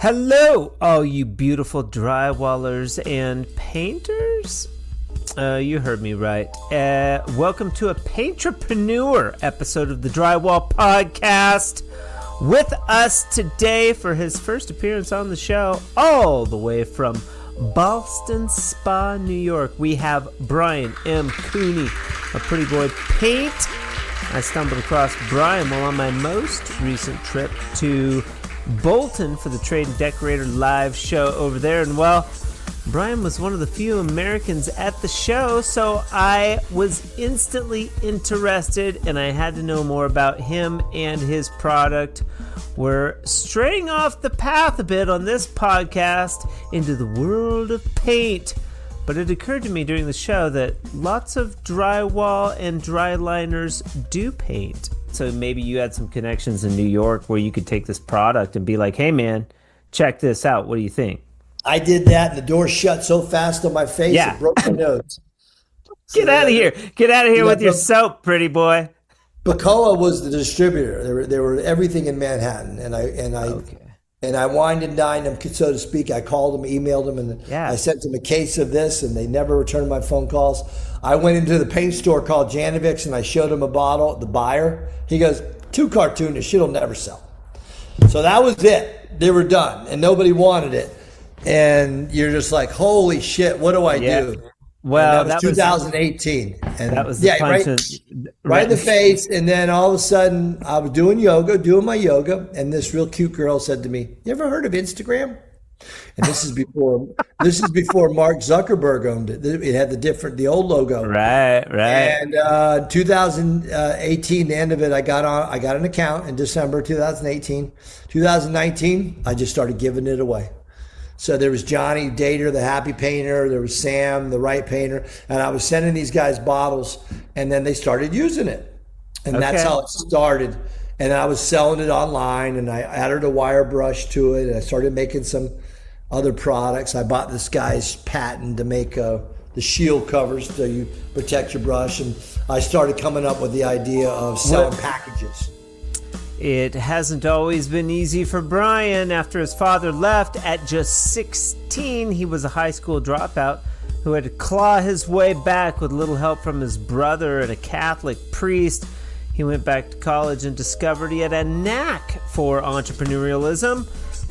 Hello, all you beautiful drywallers and painters. You heard me right. Welcome to a Paintrepreneur episode of the Drywall Podcast. With us today for his first appearance on the show, all the way from Boston Spa, New York, we have Brian M. Cooney, a pretty boy paint. I stumbled across Brian while on my most recent trip to Bolton for the Trade Decorator live show over there, and well, Brian was one of the few Americans at the show, so I was instantly interested and I had to know more about him and his product. We're straying off the path a bit on this podcast into the world of paint, but it occurred to me during the show that lots of drywall and dry liners do paint. So maybe you had some connections in New York where you could take this product and be like, hey man, check this out. What do you think? I did that and the door shut so fast on my face it broke my nose. Get out of here. Get out of here with your soap, pretty boy. Bacoa was the distributor. They were everything in Manhattan. And I wined and dined them, so to speak. I called them, emailed them, and I sent them a case of this, and they never returned my phone calls. I went into the paint store called Janovics, and I showed him a bottle, the buyer. He goes, too cartoonish, shit'll never sell. So that was it. They were done, and nobody wanted it. And you're just like, holy shit, what do I do? Well, that was 2018. And that was the punch right in the face. And then all of a sudden, I was doing my yoga, and this real cute girl said to me, "You ever heard of Instagram?" And this is before Mark Zuckerberg owned it. It had the old logo. Right. And 2018, the end of it, I got an account in December 2018. 2019, I just started giving it away. So there was Johnny Dater, the happy painter. There was Sam, the right painter. And I was sending these guys bottles, and then they started using it. And that's how it started. And I was selling it online, and I added a wire brush to it, and I started making some other products. I bought this guy's patent to make the shield covers so you protect your brush. And I started coming up with the idea of selling packages. It hasn't always been easy for Brian. After his father left at just 16, he was a high school dropout who had to claw his way back with little help from his brother and a Catholic priest. He went back to college and discovered he had a knack for entrepreneurialism.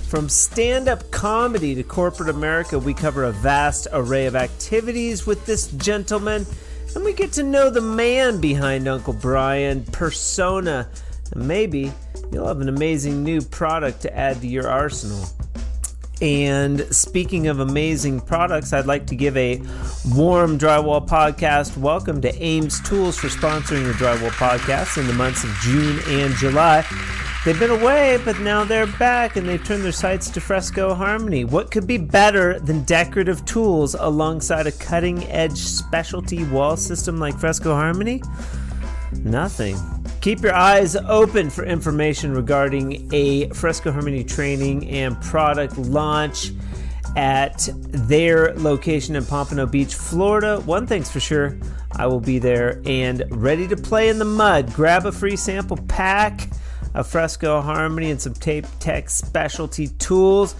From stand-up comedy to corporate America, we cover a vast array of activities with this gentleman, and we get to know the man behind Uncle Brian, persona. And maybe you'll have an amazing new product to add to your arsenal. And speaking of amazing products, I'd like to give a warm Drywall Podcast welcome to Ames Tools for sponsoring the Drywall Podcast in the months of June and July. They've been away, but now they're back, and they've turned their sights to Fresco Harmony. What could be better than decorative tools alongside a cutting-edge specialty wall system like Fresco Harmony? Nothing. Keep your eyes open for information regarding a Fresco Harmony training and product launch at their location in Pompano Beach, Florida. One thing's for sure, I will be there and ready to play in the mud. Grab a free sample pack of Fresco Harmony and some Tape Tech specialty tools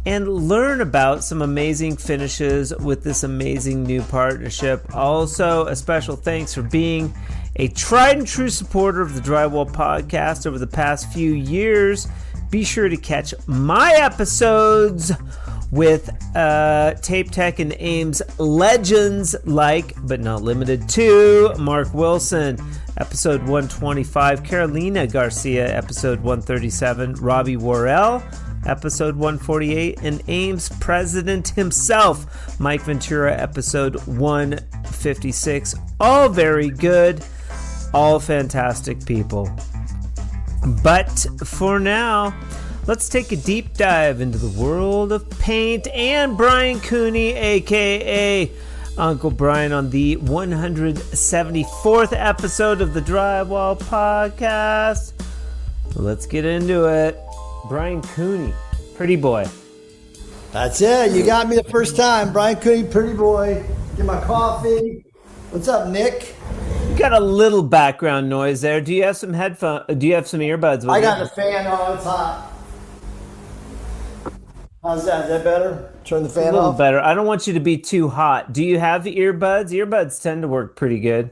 and learn about some amazing finishes with this amazing new partnership. Also, a special thanks for being a tried and true supporter of the Drywall Podcast over the past few years. Be sure to catch my episodes with Tape Tech and Ames legends like, but not limited to, Mark Wilson, episode 125, Carolina Garcia, episode 137, Robbie Worrell, episode 148, and Ames president himself, Mike Ventura, episode 156. All very good. All fantastic people. But for now, let's take a deep dive into the world of paint and Brian Cooney, aka Uncle Brian, on the 174th episode of the Drywall Podcast. Let's get into it. Brian Cooney, pretty boy. That's it. You got me the first time. Brian Cooney, pretty boy. Get my coffee. What's up, Nick? You got a little background noise there. Do you have some headphones? Do you have some earbuds with I you? got the fan on. It's hot. How's that? Is that better? Turn the A fan little off. better. I don't want you to be too hot. Do you have earbuds? Earbuds tend to work pretty good.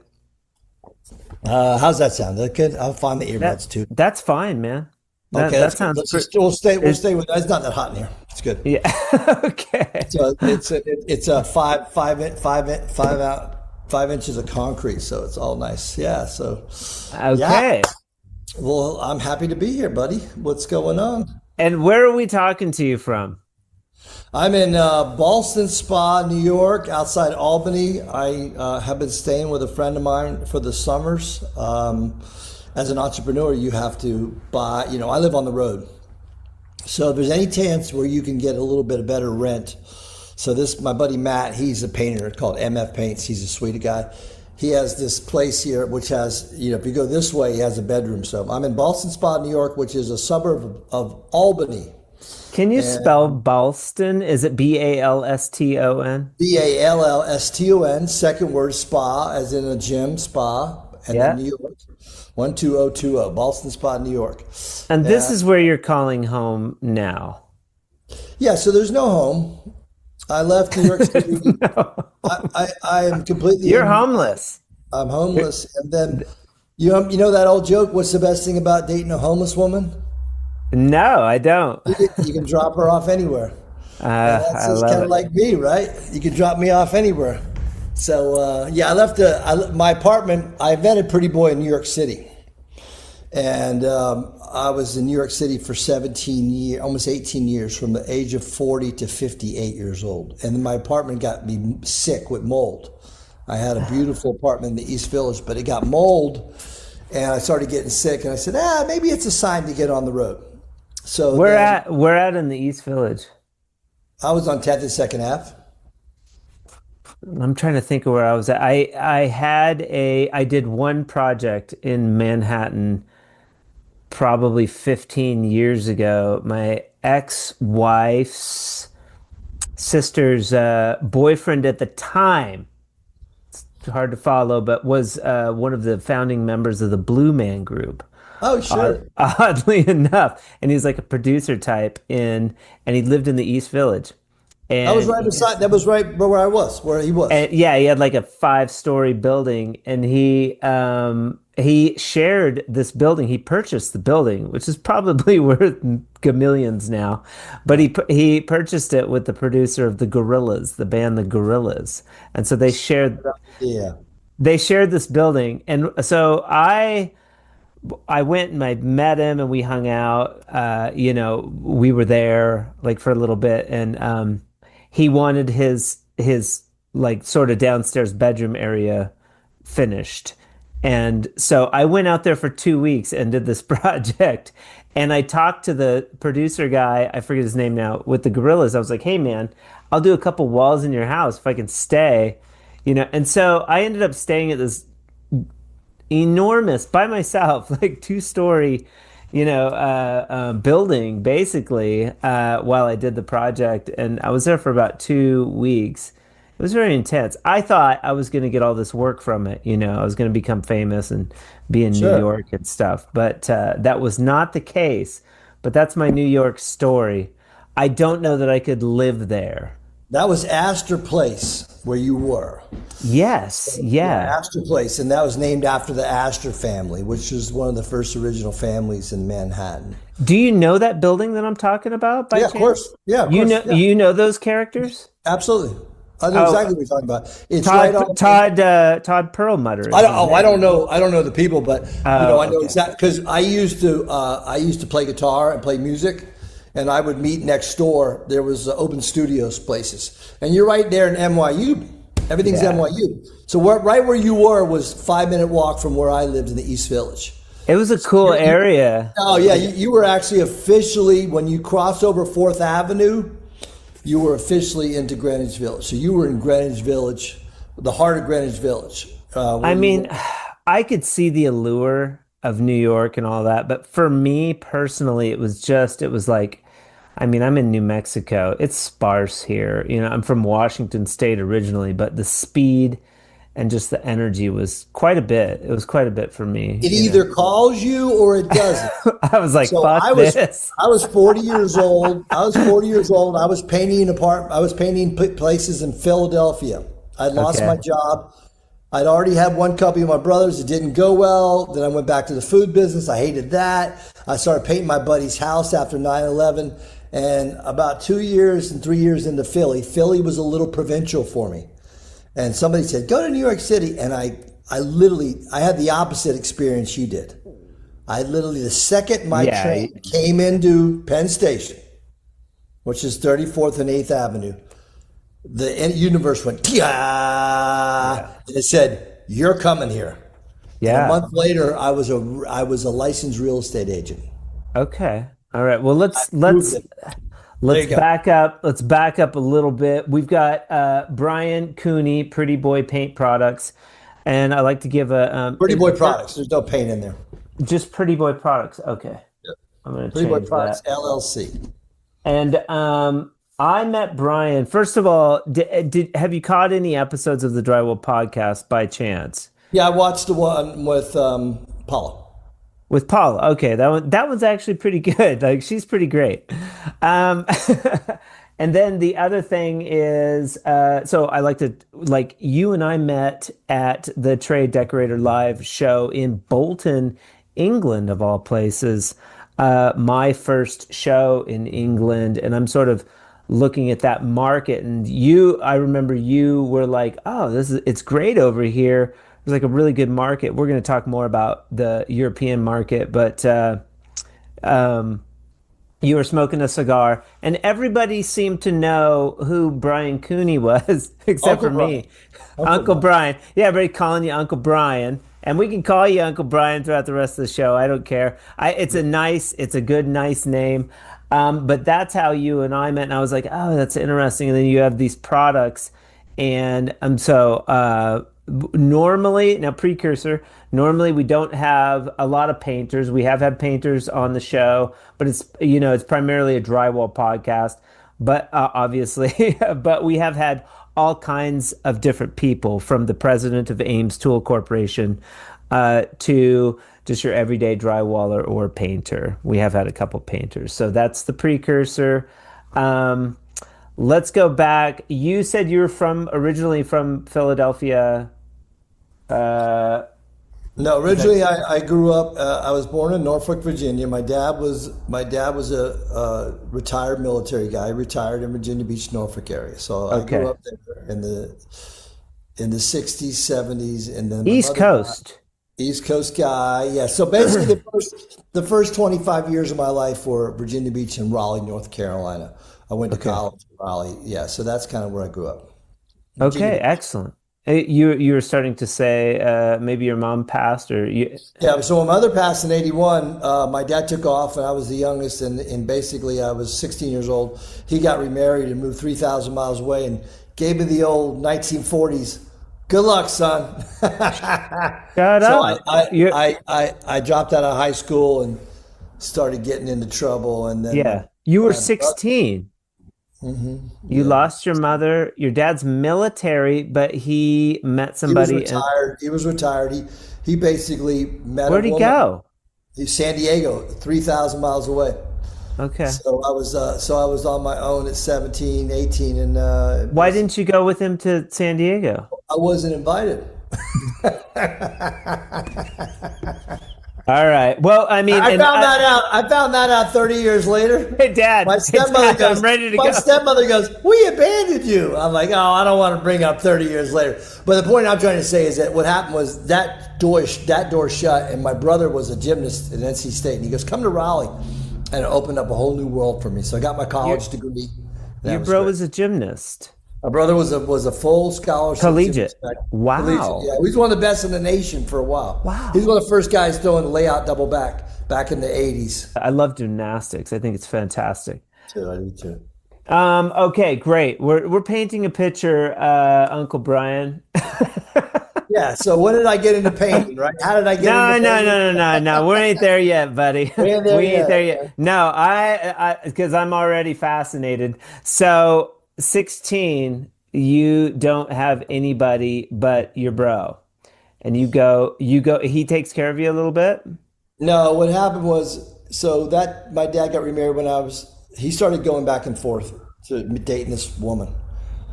How's that sound? Is that good? I'll find the That earbuds too. that's fine, man. That Okay, that that's good. sounds Let's pretty. just we'll It, stay with that. It's not that hot in here. It's good. yeah. Okay. So it's a five out 5 inches of concrete, so it's all nice. Yeah. So yeah. Okay. Well, I'm happy to be here, buddy. What's going on? And where are we talking to you from? I'm in Ballston Spa, New York, outside Albany. I have been staying with a friend of mine for the summers. As an entrepreneur, you have to buy. I live on the road. So if there's any chance where you can get a little bit of better rent. So this, my buddy Matt, he's a painter called MF Paints. He's a sweet guy. He has this place here, which has, if you go this way, he has a bedroom. So I'm in Ballston Spa, New York, which is a suburb of Albany. Can you spell And Ballston? Is it Balston? Ballston, second word spa, as in a gym, spa, and then Yeah. New York, 12020, Ballston Spa, New York. And this And is where you're calling home now. yeah, so there's no home. I left New York City. No. I am completely You're homeless. I'm homeless. And then you know that old joke, what's the best thing about dating a homeless woman? No, I don't. You can drop her off anywhere. And that's I just love kind of it. like me, right? You can drop me off anywhere. So yeah, I left my apartment. I met a pretty boy in New York City, and I was in New York City for 17 years, almost 18 years, from the age of 40 to 58 years old. And then my apartment got me sick with mold. I had a beautiful apartment in the East Village, but it got mold, and I started getting sick. And I said, maybe it's a sign to get on the road. So We're then at we're at in the East Village. I was on 10th and Second Ave. I'm trying to think of where I was at. I did one project in Manhattan probably 15 years ago. My ex-wife's sister's boyfriend at the time, hard to follow, but was one of the founding members of the Blue Man Group. Oh, sure. Oddly enough, and he's like a producer type and he lived in the East Village, I was and right beside. That was right where I was, where he was. and yeah, he had like a 5-story building, and he shared this building. He purchased the building, which is probably worth millions now, but he purchased it with the producer of the Gorillas, the band the Gorillas, and so Yeah. they shared this building, and so I went and I met him and we hung out. We were there like for a little bit, and he wanted his like sort of downstairs bedroom area finished. And so I went out there for 2 weeks and did this project. And I talked to the producer guy, I forget his name now, with the Gorillas. I was like, hey man, I'll do a couple walls in your house if I can stay. And so I ended up staying at this enormous by myself, like 2-story, building basically, while I did the project. And I was there for about 2 weeks. It was very intense. I thought I was going to get all this work from it. I was going to become famous and be in New Sure. York and stuff. But that was not the case. But that's my New York story. I don't know that I could live there. That was Astor Place where you were. Yes. Yeah, Yeah. Astor Place, and that was named after the Astor family, which was one of the first original families in Manhattan. Do you know that building that I'm talking about by Yeah, of chance? course. Yeah, of You course. know Yeah, you know those characters? absolutely. I know Oh, exactly what you're talking about. It's right on. Todd Perlmutter I is don't. his Oh, I don't name. know. I don't know the people, but Oh, I know okay. exactly because I used to. I used to play guitar and play music, and I would meet next door. There was open studios places, and you're right there in NYU. Everything's Yeah. NYU. So right where you were was 5 minute walk from where I lived in the East Village. It was a cool area. Oh yeah, you were actually officially when you crossed over Fourth Avenue, you were officially into Greenwich Village. So you were in Greenwich Village, the heart of Greenwich Village, I where you mean, were. I could see the allure of New York and all that, but for me personally, it was like, I mean, I'm in New Mexico. It's sparse here. I'm from Washington State originally, but the speed and just the energy was quite a bit. It was quite a bit for me. It either calls you or it doesn't. I was like, So fuck this. I was 40 years old. I was 40 years old. I was painting places in Philadelphia. I'd lost my job. I'd already had one company with my brothers. It didn't go well. Then I went back to the food business. I hated that. I started painting my buddy's house after 9/11. And about 2 years and 3 years into Philly was a little provincial for me. And somebody said, go to New York City. And I had the opposite experience you did. I literally, the second my train came into Penn Station, which is 34th and 8th Avenue, the universe went, and it said, you're coming here. Yeah. And a month later, I was a licensed real estate agent. Okay. All right. Well, let's back up. Let's back up a little bit. We've got Brian Cooney, Pretty Boy Paint Products, and I like to give a Pretty Boy Products. There's no paint in there. Just Pretty Boy Products. Okay. Yep. I'm going to Pretty change Boy Products that. LLC. And I met Brian. First of all, have you caught any episodes of the Drywall Podcast by chance? Yeah, I watched the one with Paula. With Paula, okay, that one's actually pretty good. Like, she's pretty great. And then the other thing is, so I you and I met at the Trade Decorator live show in Bolton, England, of all places. My first show in England, and I'm sort of looking at that market. And I remember you were like, "Oh, it's great over here." It was like a really good market. We're going to talk more about the European market, but you were smoking a cigar, and everybody seemed to know who Brian Cooney was, except for me. Uncle Brian. Yeah, everybody calling you Uncle Brian, and we can call you Uncle Brian throughout the rest of the show. I don't care. It's a good, nice name. But that's how you and I met, and I was like, oh, that's interesting. And then you have these products, and normally we don't have a lot of painters. We have had painters on the show, but it's primarily a drywall podcast, but obviously but we have had all kinds of different people, from the president of Ames Tool Corporation to just your everyday drywaller or painter. We have had a couple painters, so that's the precursor. Let's go back. You said you were originally from Philadelphia. No, originally I grew up. I was born in Norfolk, Virginia. My dad was a retired military guy. He retired in Virginia Beach, Norfolk area. So I grew up there in the '60s, '70s, and then East Coast guy. Yeah. So basically, the first 25 years of my life were Virginia Beach and Raleigh, North Carolina. I went to college in Raleigh. Yeah. So that's kind of where I grew up. Okay, excellent. You were starting to say maybe your mom passed, or you... Yeah, so my mother passed in '81. My dad took off, and I was the youngest, and basically I was 16 years old. He got remarried and moved 3,000 miles away and gave me the old 1940s. Good luck, son. Shut up. I dropped out of high school and started getting into trouble, and then you were 16. Mm-hmm. You lost your mother. Your dad's military, but he met somebody. He was retired. He basically met. Where'd he go? He's San Diego, 3,000 miles away. Okay. So I was on my own at 17, 18, and why didn't you go with him to San Diego? I wasn't invited. All right. Well, I mean, I found that out 30 years later. Hey, Dad. My stepmother goes, I'm ready to go. My stepmother goes, we abandoned you. I'm like, oh, I don't want to bring up 30 years later. But the point I'm trying to say is that what happened was that door shut, and my brother was a gymnast at NC State, and he goes, come to Raleigh. And it opened up a whole new world for me. So I got my college degree. Your bro was a gymnast. My brother was a full scholarship. Collegiate. Wow. Collegiate, yeah. He was one of the best in the nation for a while. Wow. He's one of the first guys throwing layout double back in the 80s. I love gymnastics. I think it's fantastic. I do too. Okay, great. We're painting a picture, Uncle Brian. Yeah, so when did I get into painting, right? How did I get into painting? No. We ain't there yet, buddy. We ain't there yet. No, because I'm already fascinated. So 16, you don't have anybody but your bro, and he takes care of you a little bit. No, what happened was, so that my dad got remarried when he started going back and forth to dating this woman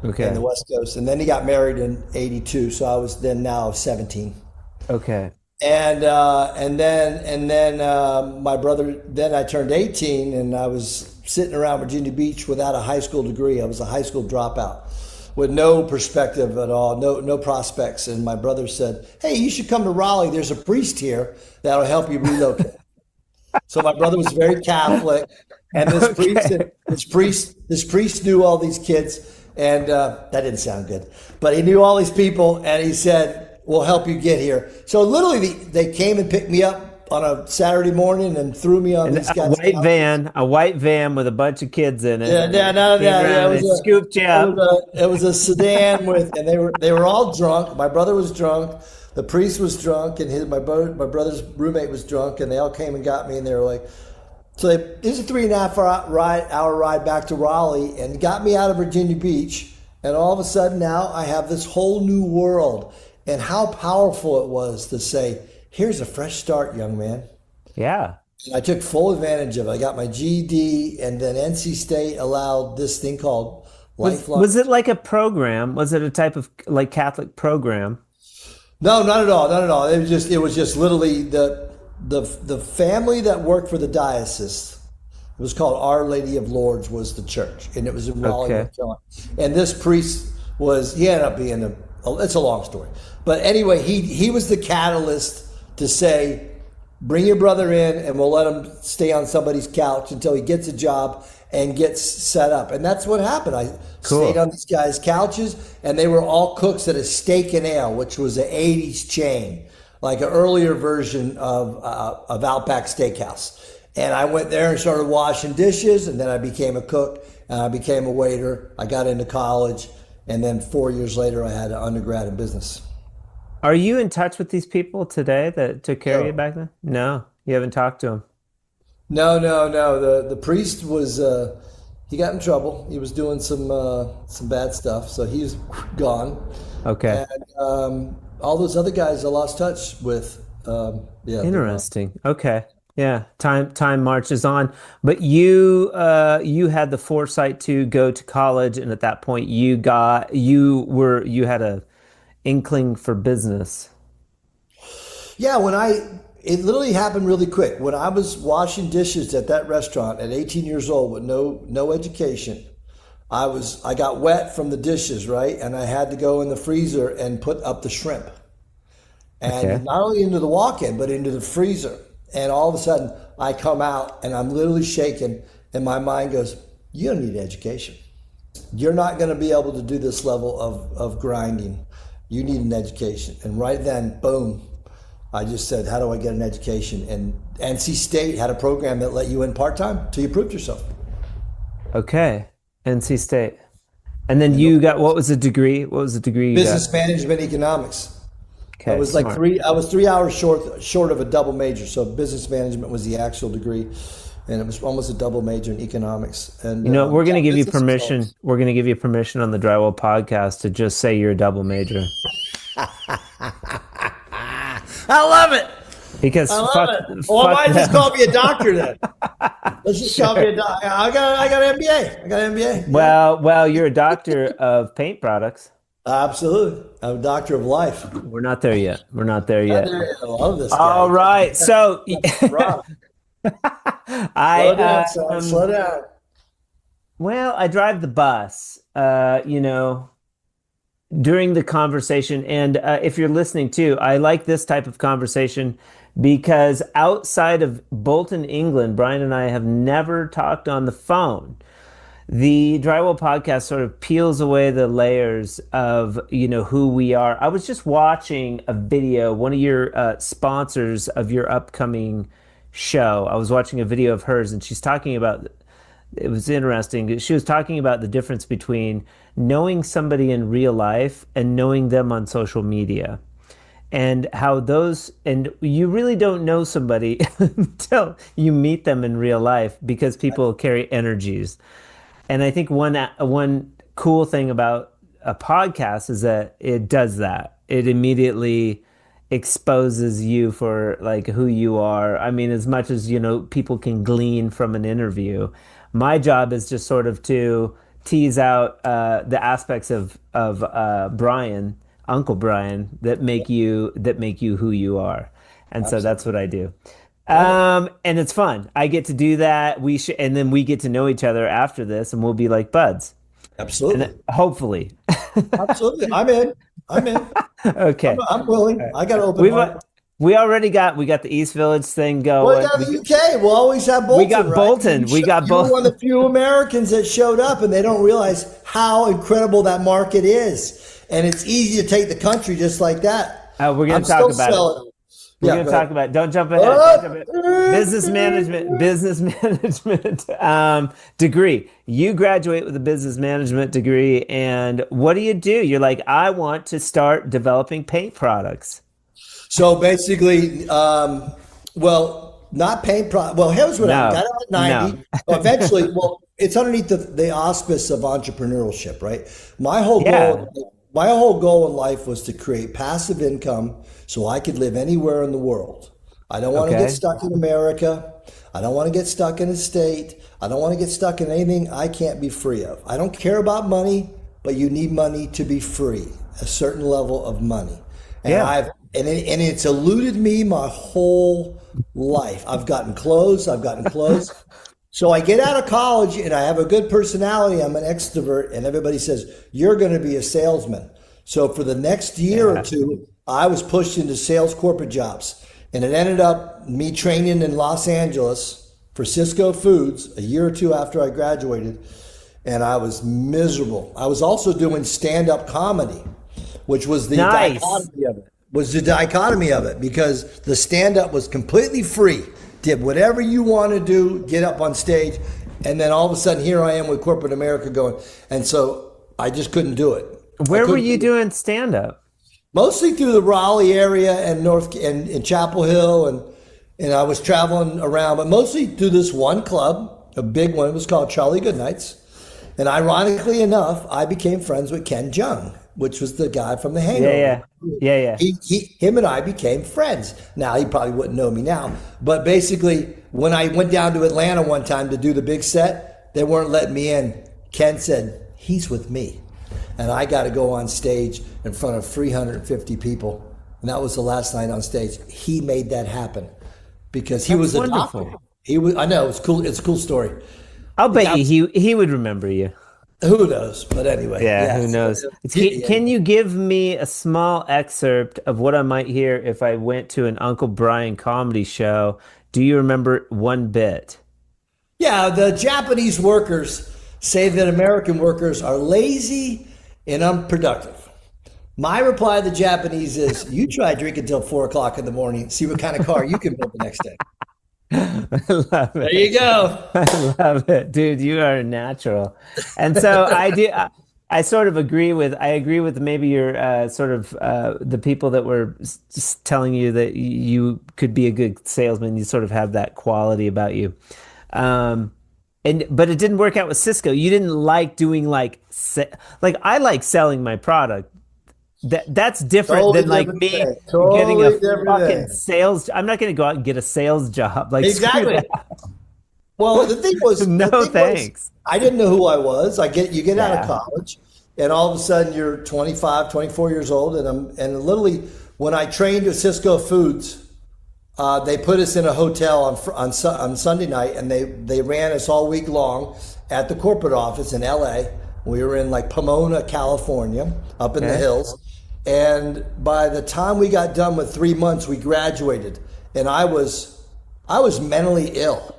in the Okay. West Coast. And then he got married in 82. So I was then now 17. Okay. And then my brother, then I turned 18 and I was sitting around Virginia Beach without a high school degree. I was a high school dropout with no perspective at all, no prospects. And my brother said, "Hey, you should come to Raleigh. There's a priest here that'll help you relocate." So my brother was very Catholic, and Okay. this priest knew all these kids, and that didn't sound good, but he knew all these people, and he said, "We'll help you get here." So literally, they came and picked me up on a Saturday morning and threw me on And these guys' couches. a white van with a bunch of kids in it, Yeah, and no, they no, came no, yeah, around and scooped you up. it was a sedan with, and they were all drunk. My brother was drunk, the priest was drunk, and my brother's roommate was drunk, and they all came and got me, and they were like, it's a 3.5 hour ride back to Raleigh, and got me out of Virginia Beach, and all of a sudden now I have this whole new world, and how powerful it was to say, "Here's a fresh start, young man." Yeah. I took full advantage of it. I got my GED, and then NC State allowed this thing called lifelong. Was it like a program? Was it a type of like Catholic program? No, not at all, not at all. It was just literally the family that worked for the diocese. It was called Our Lady of Lourdes was the church, and it was in Raleigh, Okay. North Carolina. And this priest he ended up being it's a long story, but anyway, he was the catalyst to say, bring your brother in and we'll let him stay on somebody's couch until he gets a job and gets set up. And that's what happened. I stayed Cool. on these guys' couches, and they were all cooks at a Steak and Ale, which was an 80s chain, like an earlier version of Outback Steakhouse. And I went there and started washing dishes, and then I became a cook, and I became a waiter. I got into college, and then 4 years later, I had an undergrad in business. Are you in touch with these people today that took care of you No. back then? No, you haven't talked to them. No, no, no. The priest was he got in trouble. He was doing some bad stuff, so he's gone. Okay. And all those other guys I lost touch with. Yeah, they're gone. Interesting. Okay. Yeah. Time marches on. But you had the foresight to go to college, and at that point you had a inkling for business. Yeah, it literally happened really quick. When I was washing dishes at that restaurant at 18 years old with no education, I got wet from the dishes, right? And I had to go in the freezer and put up the shrimp. Okay. And not only into the walk-in, but into the freezer. And all of a sudden, I come out and I'm literally shaking, and my mind goes, "You don't need education. You're not going to be able to do this level of grinding. You need an education." And right then, boom, I just said, "How do I get an education?" And NC State had a program that let you in part-time till you proved yourself. Okay. NC State. And then And you got what was the degree? What was the degree you got? business management economics. Okay, smart. I was 3 hours short of a double major. So business management was the actual degree, and it was almost a double major in economics. And We're going yeah, to give you business permission. results. We're going to give you permission on the Drywall podcast to just say you're a double major I love it. because I love fuck, it. Well, fuck why just them. call me a doctor then? Let's just call me a doctor. I got an MBA. I got an MBA. Yeah. Well, you're a doctor of paint products. Absolutely. I'm a doctor of life. We're not there yet. We're not there yet. I love this All guy. right. So Rob, I slow down, son. Slow down. well, I drive the bus. During the conversation. And if you're listening too, I like this type of conversation because outside of Bolton, England, Brian and I have never talked on the phone. The Drywall Podcast sort of peels away the layers of, who we are. I was just watching a video, one of your sponsors of your upcoming show. I was watching a video of hers, and she's talking about it was interesting. She was talking about the difference between knowing somebody in real life and knowing them on social media. And how and you really don't know somebody until you meet them in real life because people carry energies. And I think one cool thing about a podcast is that it does that. It immediately exposes you for like who you are. I mean, as much as, people can glean from an interview. My job is just sort of to tease out the aspects of Brian, Uncle Brian, that make you who you are. And so that's what I do. And it's fun. I get to do that. And then we get to know each other after this, and we'll be like buds. Absolutely. And hopefully. Absolutely. I'm in. Okay. I'm willing. I got to open heart. We got the East Village thing going. Well, we got the UK. We'll always have Bolton. We got Bolton. We got Bolton. You're one of the few Americans that showed up, and they don't realize how incredible that market is. And it's easy to take the country just like that. We're going to talk about it. We're going to talk about. Don't jump ahead. Business management degree. You graduate with a business management degree, and what do? You're like, I want to start developing paint products. So basically, not paint product. Well, here's what I got out at 90. No. Eventually, it's underneath the auspice of entrepreneurship, right? My whole goal in life was to create passive income so I could live anywhere in the world. I don't want to get stuck in America. I don't want to get stuck in a state. I don't want to get stuck in anything I can't be free of. I don't care about money, but you need money to be free, a certain level of money. And and it's eluded me my whole life. I've gotten close. So I get out of college and I have a good personality. I'm an extrovert, and everybody says, you're going to be a salesman. So for the next year or two, I was pushed into sales corporate jobs. And it ended up me training in Los Angeles for Cisco Foods a year or two after I graduated. And I was miserable. I was also doing stand-up comedy, which was the dichotomy of it. Because the stand-up was completely free. Did whatever you want to do, get up on stage. And then all of a sudden, here I am with corporate America going. And so I just couldn't do it. Where were you doing stand-up? Mostly through the Raleigh area and in Chapel Hill, and I was traveling around, but mostly through this one club, a big one. It was called Charlie Goodnights. And ironically enough, I became friends with Ken Jeong, which was the guy from The Hangover. Yeah. Him and I became friends. Now, he probably wouldn't know me now. But basically, when I went down to Atlanta one time to do the big set, they weren't letting me in. Ken said, he's with me. And I got to go on stage in front of 350 people. And that was the last night on stage. He made that happen because he was a doctor. I know, it's cool. It's a cool story. I'll bet you he would remember you. Who knows? But anyway. Yeah, who knows? Can you give me a small excerpt of what I might hear if I went to an Uncle Brian comedy show? Do you remember one bit? Yeah, the Japanese workers say that American workers are lazy and unproductive. My reply to the Japanese is, you try drinking until 4 o'clock in the morning, see what kind of car you can build the next day. I love it. There you go. I love it, dude. You are a natural. And so I sort of agree with maybe your the people that were just telling you that you could be a good salesman. You sort of have that quality about you. But it didn't work out with Cisco. You didn't like doing like I like selling my product. That's different totally than like me getting a fucking sales. I'm not going to go out and get a sales job. Like exactly. Well, the thing was, thanks. I didn't know who I was. You get out of college, and all of a sudden you're 25, 24 years old, and literally when I trained at Cisco Foods. They put us in a hotel on Sunday night, and they ran us all week long at the corporate office in LA. We were in like Pomona, California, up in the hills. And by the time we got done with 3 months, we graduated. And I was mentally ill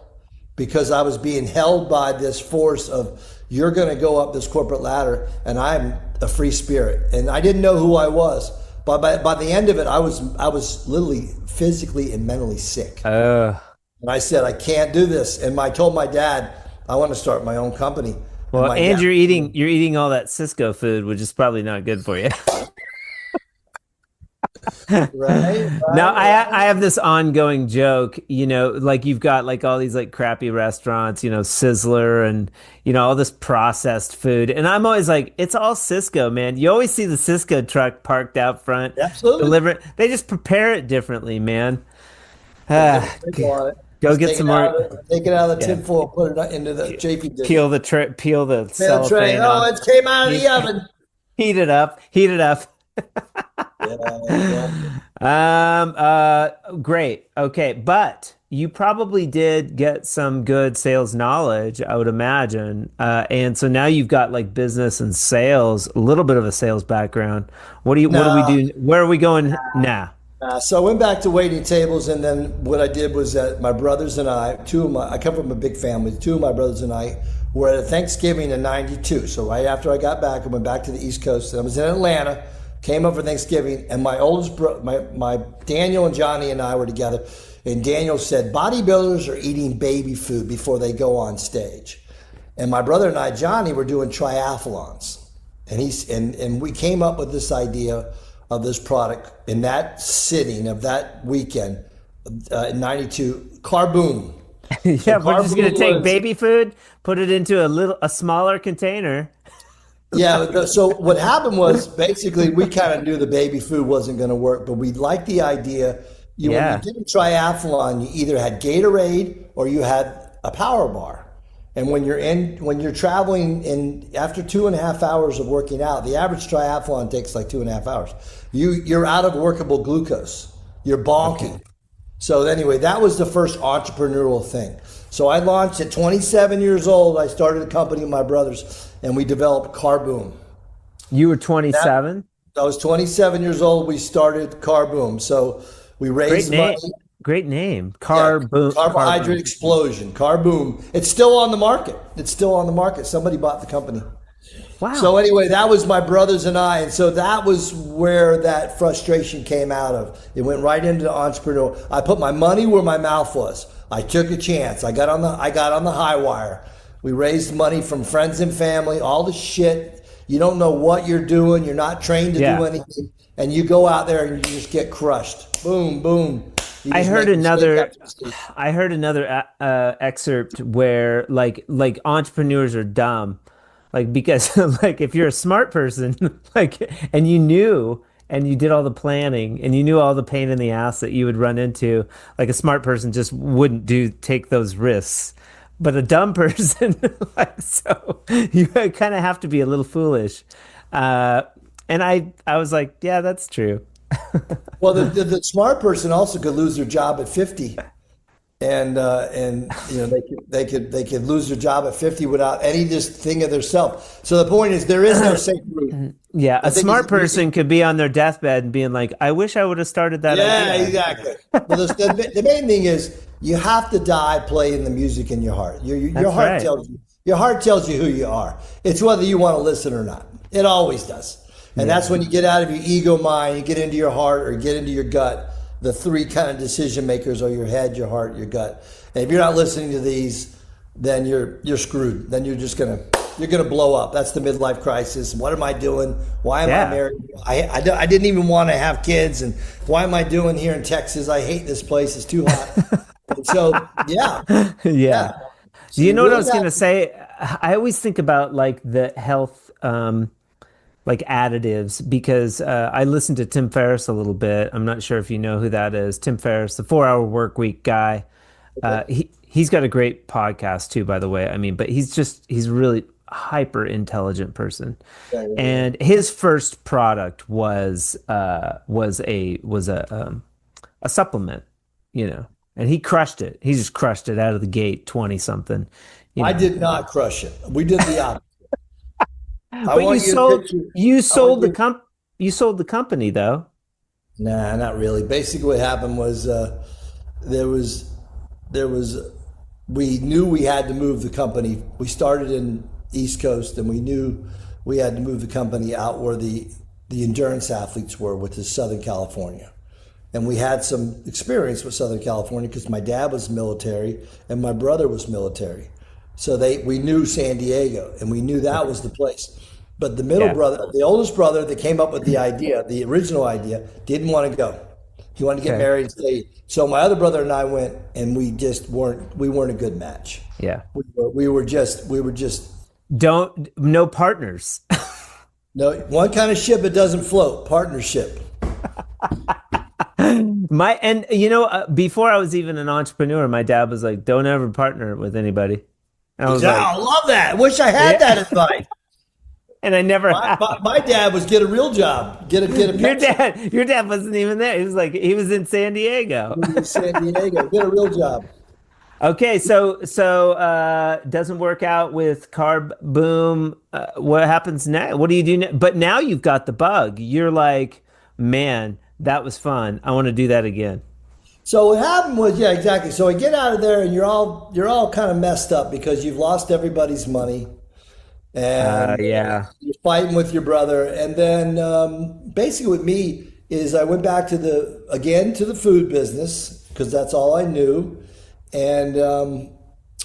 because I was being held by this force of, you're going to go up this corporate ladder, and I'm a free spirit. And I didn't know who I was. But by the end of it, I was literally physically and mentally sick. And I said, I can't do this. And I told my dad, I want to start my own company. Well, and you're eating all that Cisco food, which is probably not good for you. Right, Now right, I right. have this ongoing joke, like you've got like all these like crappy restaurants, Sizzler and all this processed food. And I'm always like, it's all Cisco, man. You always see the Cisco truck parked out front, Absolutely. deliver it. They just prepare it differently, man. Put a different Ah, label on it. go Just get some more. take it out of the Yeah. tin foil, put it into the chafing dish. Peel the Mail tray. cellophane Oh, off. it came out of the Heat, oven. heat it up. Heat it up. Yeah, exactly. Great. Okay. But you probably did get some good sales knowledge, I would imagine. And so now you've got like business and sales, a little bit of a sales background. What do we No. do? Where are we going now? So I went back to waiting tables, and then what I did was that my brothers and I come from a big family. Two of my brothers and I were at a Thanksgiving in '92. So right after I got back, I went back to the East Coast. And I was in Atlanta, came up for Thanksgiving, and my oldest my Daniel and Johnny and I were together. And Daniel said, bodybuilders are eating baby food before they go on stage. And my brother and I, Johnny, were doing triathlons. And we came up with this idea of this product in that sitting of that weekend in '92. Carboon. So Yeah, we're just gonna Carboon take was baby food, put it into a smaller container. yeah. So what happened was basically we kind of knew the baby food wasn't going to work, but we liked the idea. When you Yeah. did a triathlon, you either had Gatorade or you had a power bar. And when you're traveling in after 2.5 hours of working out, the average triathlon takes like 2.5 hours. You're out of workable glucose. You're bonking. Okay. So anyway, that was the first entrepreneurial thing. So I launched at 27 years old. I started a company with my brothers, and we developed Carboom. You were That 27. I was 27 years old. We started Carboom. So we Great raised name. money. Great name. Yeah, Car carbohydrate boom. explosion, Carboom. It's still on the market. It's still on the market. Somebody bought the company. So Wow. anyway, that was my brothers and I, and so that was where that frustration came out of. It went right into the entrepreneur. I put my money where my mouth was. I took a chance. I got on the high wire. We raised money from friends and family, all the shit. You don't know what you're doing. You're not trained to do Yeah. anything, and you go out there and you just get crushed. Boom, boom. You I just heard make mistake another after mistake. I heard another excerpt where like entrepreneurs are dumb. Like because like if you're a smart person like and you knew and you did all the planning and you knew all the pain in the ass that you would run into, like a smart person just wouldn't take those risks. But a dumb person like so you kind of have to be a little foolish. And I was like, yeah, that's true. Well, the smart person also could lose their job at 50, and they could lose their job at 50 without any just thing of their self. So the point is, there is no safe route. Yeah, I a think smart person could be on their deathbed and being like, I wish I would have started that yeah, idea. exactly. But the main thing is you have to die playing the music in your heart. Your That's heart right. tells you. Your heart tells you who you are. It's whether you want to listen or not. It always does. And that's when you get out of your ego mind, you get into your heart or get into your gut. The three kind of decision makers are your head, your heart, your gut. And if you're not listening to these, then you're screwed. Then you're gonna blow up. That's the midlife crisis. What am I doing? Why am I Yeah. married? I didn't even want to have kids. And why am I doing here in Texas? I hate this place. It's too hot. And so yeah, Yeah. yeah. Do So you you know what I really was going got to say? I always think about like the health, like additives, because I listened to Tim Ferriss a little bit. I'm not sure if you know who that is. Tim Ferriss, the 4 Hour Work Week guy. He's got a great podcast too, by the way. I mean, but he's really hyper intelligent person. And his first product was a supplement, and he crushed it. He just crushed it out of the gate, 20 something, you I know. did not crush it. We did the opposite. I But want you to picture. I want you. you sold the company though. Nah, not really. Basically, what happened was there was there was we knew we had to move the company. We started in East Coast, and we knew we had to move the company out where the endurance athletes were, which is Southern California. And we had some experience with Southern California because my dad was military and my brother was military. So we knew San Diego, and we knew that was the place. But the middle brother, the oldest brother that came up with the idea, the original idea, didn't want to go. He wanted to get married and stay. So my other brother and I went, and we just weren't a good match. Yeah. We were just no partners. No, one kind of ship that doesn't float, partnership. Before I was even an entrepreneur, my dad was like, "Don't ever partner with anybody." And I was I love that. I wish I had that advice. And I never. My dad was get a real job. Get a. Your dad wasn't even there. He was in San Diego. Get a real job. Okay, so doesn't work out with Carb Boom. What happens next? What do you do next? But now you've got the bug. You're like, man, that was fun. I want to do that again. So what happened was, yeah, exactly. So I get out of there, and you're all kind of messed up because you've lost everybody's money, and you're fighting with your brother. And then basically, with me is I went back to the food business because that's all I knew. And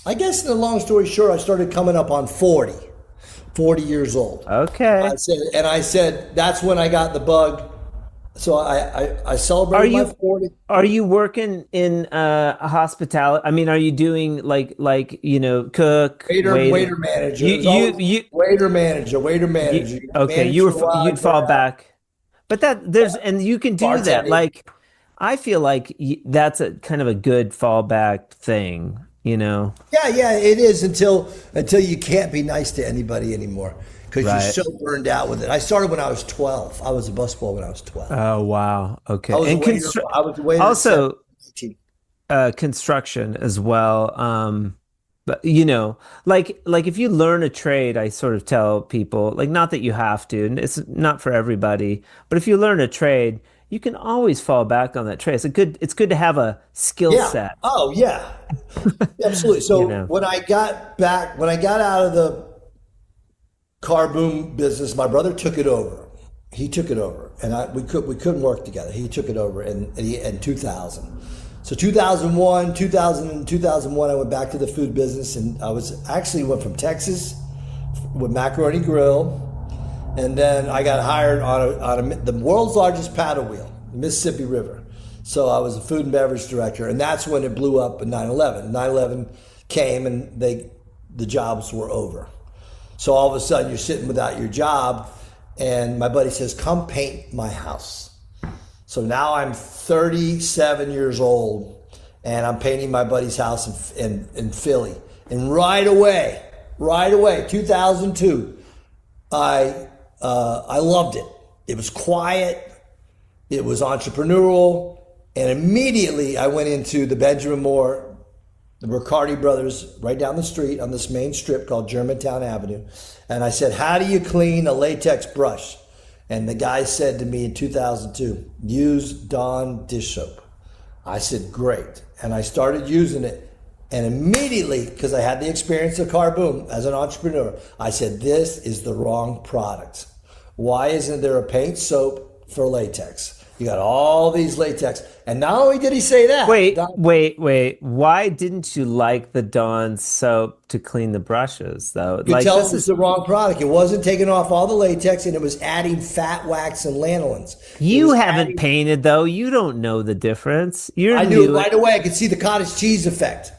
I guess in the long story short, I started coming up on 40 years old. Okay. I said, that's when I got the bug. So I celebrated my 40. Are you working in hospitality? I mean, are you doing like cook, waiter manager? Waiter manager. Okay, you'd fall back. But and you can do that. Like, I feel like that's a kind of a good fallback thing, Yeah, it is until you can't be nice to anybody anymore because you're so burned out with it. I started when I was 12. I was a busboy when I was 12. Oh, wow. Okay. I was a waiter also, construction as well. But like if you learn a trade, I sort of tell people, like, not that you have to, and it's not for everybody, but if you learn a trade, you can always fall back on that trade. It's good to have a skill set. Oh yeah, absolutely. So when I got out of the car boom business, my brother took it over. He took it over, and we couldn't work together. He took it over in 2000. So 2001, 2001, I went back to the food business, and I went from Texas with Macaroni Grill. And then I got hired on the world's largest paddle wheel, the Mississippi River. So I was a food and beverage director, and that's when it blew up in 9/11. 9/11 came, and the jobs were over. So all of a sudden, you're sitting without your job, and my buddy says, "Come paint my house." So now I'm 37 years old, and I'm painting my buddy's house in Philly. And right away, 2002, I loved it. It was quiet. It was entrepreneurial. And immediately I went into the Benjamin Moore, the Riccardi brothers, right down the street on this main strip called Germantown Avenue. And I said, how do you clean a latex brush? And the guy said to me in 2002, use Dawn dish soap. I said, great. And I started using it. And immediately, because I had the experience of Car Boom as an entrepreneur, I said, this is the wrong product. Why isn't there a paint soap for latex? You got all these latex. And not only did he say that. Wait. Why didn't you like the Dawn soap to clean the brushes, though? You tell us it's the wrong product. It wasn't taking off all the latex, and it was adding fat wax and lanolins. You haven't painted, though. You don't know the difference. I knew it right away. I could see the cottage cheese effect.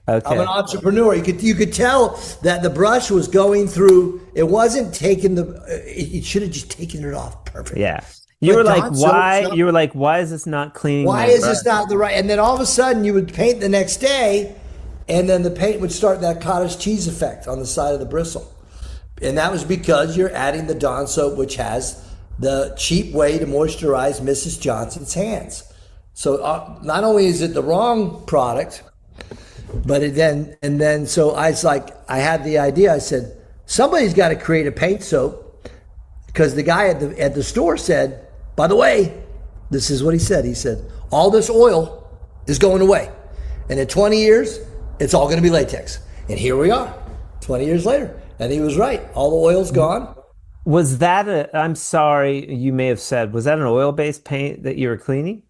Okay. I'm an entrepreneur. You could tell that the brush was going through. It wasn't taking it should have just taken it off perfect. Yeah. You were like, why? You were like, why is this not cleaning? Why is this not the right? And then all of a sudden, you would paint the next day, and then the paint would start that cottage cheese effect on the side of the bristle, and that was because you're adding the Dawn soap, which has the cheap way to moisturize Mrs. Johnson's hands. So not only is it the wrong product, but so I was like, I had the idea. I said, somebody's got to create a paint soap, because the guy at the store said, by the way, this is what he said. He said, all this oil is going away. And in 20 years, it's all going to be latex. And here we are, 20 years later. And he was right. All the oil's gone. Was that I'm sorry, you may have said, was that an oil-based paint that you were cleaning?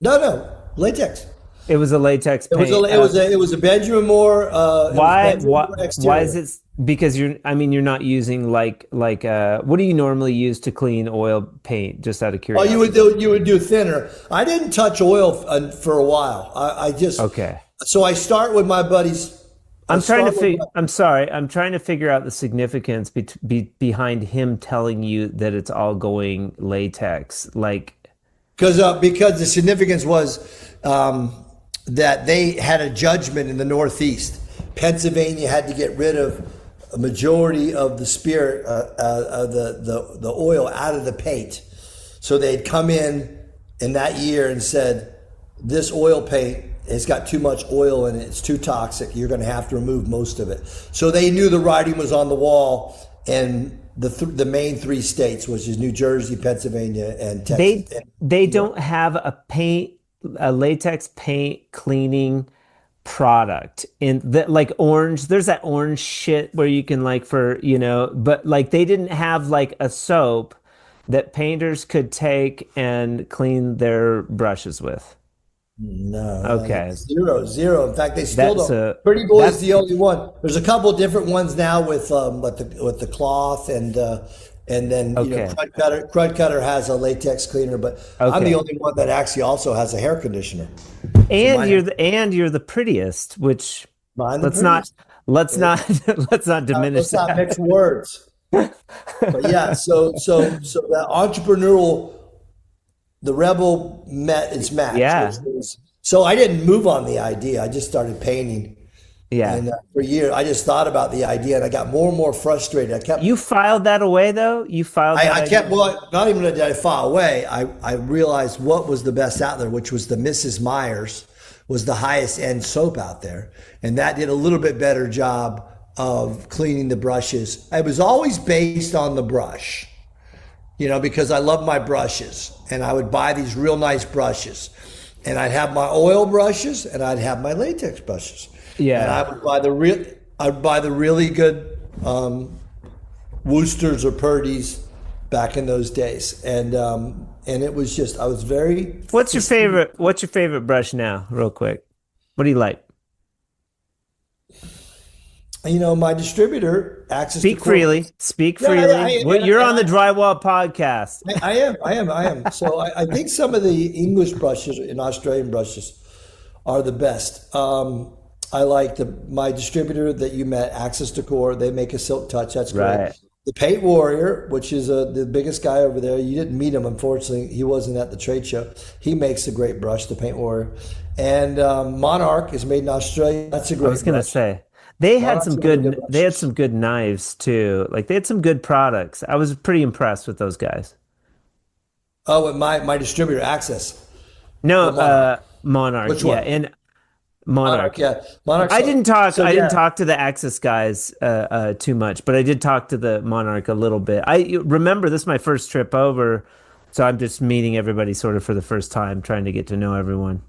No, latex. It was a latex It paint. was a Benjamin Moore. Why is it? Because you're not using like what do you normally use to clean oil paint? Just out of Oh, curiosity. you would do thinner. I didn't touch oil for a while. I just Okay. So I start with my buddies. I'm trying to figure out the significance behind him telling you that it's all going latex. Like, Because the significance was that they had a judgment in the Northeast. Pennsylvania had to get rid of a majority of the spirit, the oil out of the paint. So they'd come in that year and said, this oil paint has got too much oil in it. It's too toxic. You're going to have to remove most of it. So they knew the writing was on the wall, and the main three states, which is New Jersey, Pennsylvania, and Texas. They don't have a latex paint cleaning product in that, like orange. There's that orange shit where you can but like they didn't have like a soap that painters could take and clean their brushes with. No. Okay. Zero. In fact, they still don't. Pretty Boy is the only one. There's a couple different ones now with the cloth and then Crud Cutter has a latex cleaner, but I'm the only one that actually also has a hair conditioner. And you're the prettiest, which let's not diminish let's not mix words. But yeah, so that entrepreneurial, the rebel met its match. Yeah. So I didn't move on the idea. I just started painting. Yeah. And for years, I just thought about the idea, and I got more and more frustrated. You filed that away, though. Not even did I file away. I realized what was the best out there, which was the Mrs. Myers, was the highest end soap out there, and that did a little bit better job of cleaning the brushes. I was always based on the brush, because I love my brushes, and I would buy these real nice brushes, and I'd have my oil brushes and I'd have my latex brushes. Yeah. And I'd buy the really good Worcesters or Purdy's back in those days, and it was just I was very. What's your favorite brush now, real quick? What do you like? My distributor, Speak freely. You're on the Drywall Podcast. I am. So I think some of the English brushes and Australian brushes are the best. I like my distributor that you met, Access Decor. They make a silk touch. That's great. Right. The Paint Warrior, which is the biggest guy over there. You didn't meet him, unfortunately. He wasn't at the trade show. He makes a great brush, the Paint Warrior. And Monarch is made in Australia. That's a great brush. I was going to say. They had some good knives too. Like they had some good products. I was pretty impressed with those guys. Oh, and my distributor, Access. No, Monarch. Which one? And Monarch. Monarch. I didn't talk to the Access guys too much, but I did talk to the Monarch a little bit. I remember this is my first trip over, so I'm just meeting everybody sort of for the first time, trying to get to know everyone.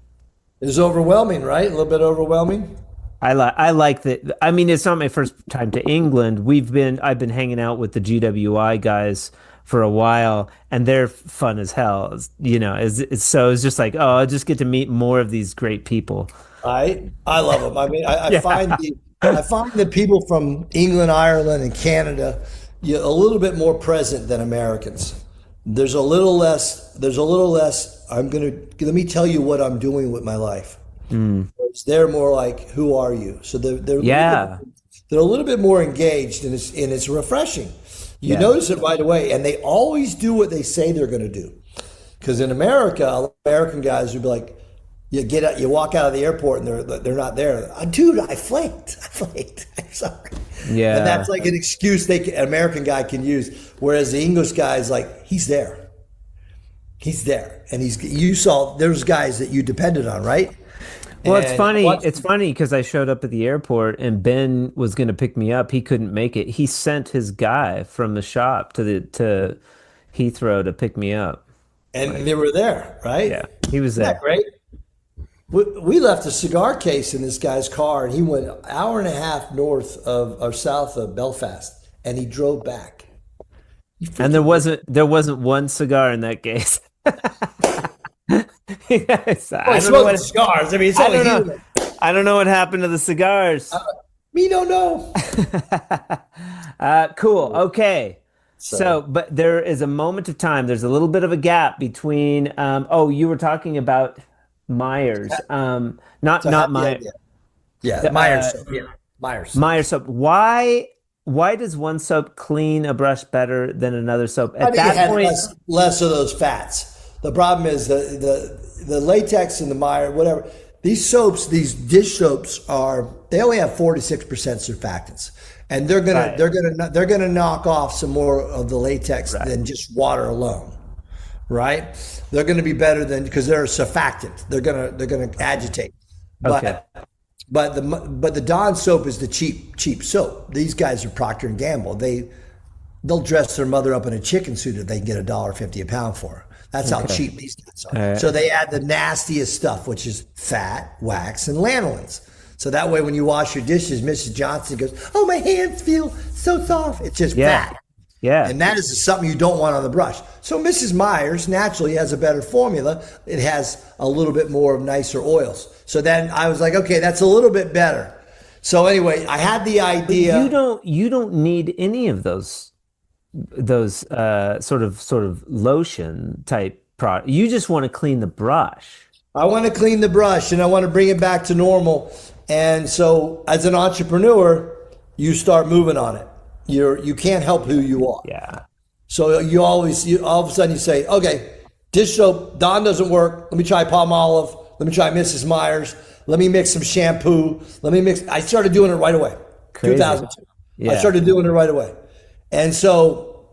It was overwhelming, right? A little bit overwhelming. I like that. I mean, it's not my first time to England. I've been hanging out with the GWI guys for a while, and they're fun as hell. So it's just like, I just get to meet more of these great people. I love them. I mean, I find the people from England, Ireland, and Canada a little bit more present than Americans. There's a little less. Let me tell you what I'm doing with my life. They're more like, who are you? So they're a little bit more engaged, and it's refreshing. You notice it right away, and they always do what they say they're going to do. Because in America, American guys would be like, you walk out of the airport and they're not there. Dude, I flaked. I'm sorry. Yeah, and that's like an excuse an American guy can use. Whereas the English guy is like, he's there, and you saw there's guys that you depended on, right? Well, it's funny because I showed up at the airport and Ben was going to pick me up. He couldn't make it. He sent his guy from the shop to Heathrow to pick me up. And they were there, right? Yeah, he was there. Isn't that great? We left a cigar case in this guy's car, and he went an hour and a half south of Belfast, and he drove back. And there wasn't one cigar in that case. Yes, Well, I he's don't know smoking what. cigars. I mean, it's I only don't know. human. I don't know what happened to the cigars. Me don't know. Cool. Okay. So, So but there is a moment of time. There's a little bit of a gap between. Oh, you were talking about Myers. Not so I not have the my idea. Yeah, Myers soap. Yeah, Myers. Myers soap. Why does one soap clean a brush better than another soap? I At think it that had point, less of those fats. The problem is the latex and the Meyer, whatever. These soaps, these dish soaps they only have 4 to 6% surfactants, and right, they're gonna knock off some more of the latex right. than just water alone, right? They're gonna be better than because they're a surfactant. They're gonna agitate, Okay. but the Dawn soap is the cheap soap. These guys are Procter and Gamble. They'll dress their mother up in a chicken suit if they can get $1.50 a pound for her. That's how Okay. cheap these guys All are. right. So they add the nastiest stuff, which is fat, wax, and lanolins. So that way, when you wash your dishes, Mrs. Johnson goes, "Oh, my hands feel so soft." It's just Yeah. fat. Yeah. And that is something you don't want on the brush. So Mrs. Myers naturally has a better formula. It has a little bit more of nicer oils. So then I was like, okay, that's a little bit better. So anyway, I had the idea. You don't need any of those sort of lotion type product. You just want to clean the brush. I want to clean the brush and I want to bring it back to normal. And so as an entrepreneur, you start moving on it. You can't help who you are. Yeah. So all of a sudden you say, okay, dish soap, Dawn doesn't work. Let me try palm olive. Let me try Mrs. Myers. Let me mix some shampoo. I started doing it right away. Crazy. 2002. Yeah. I started doing it right away. And so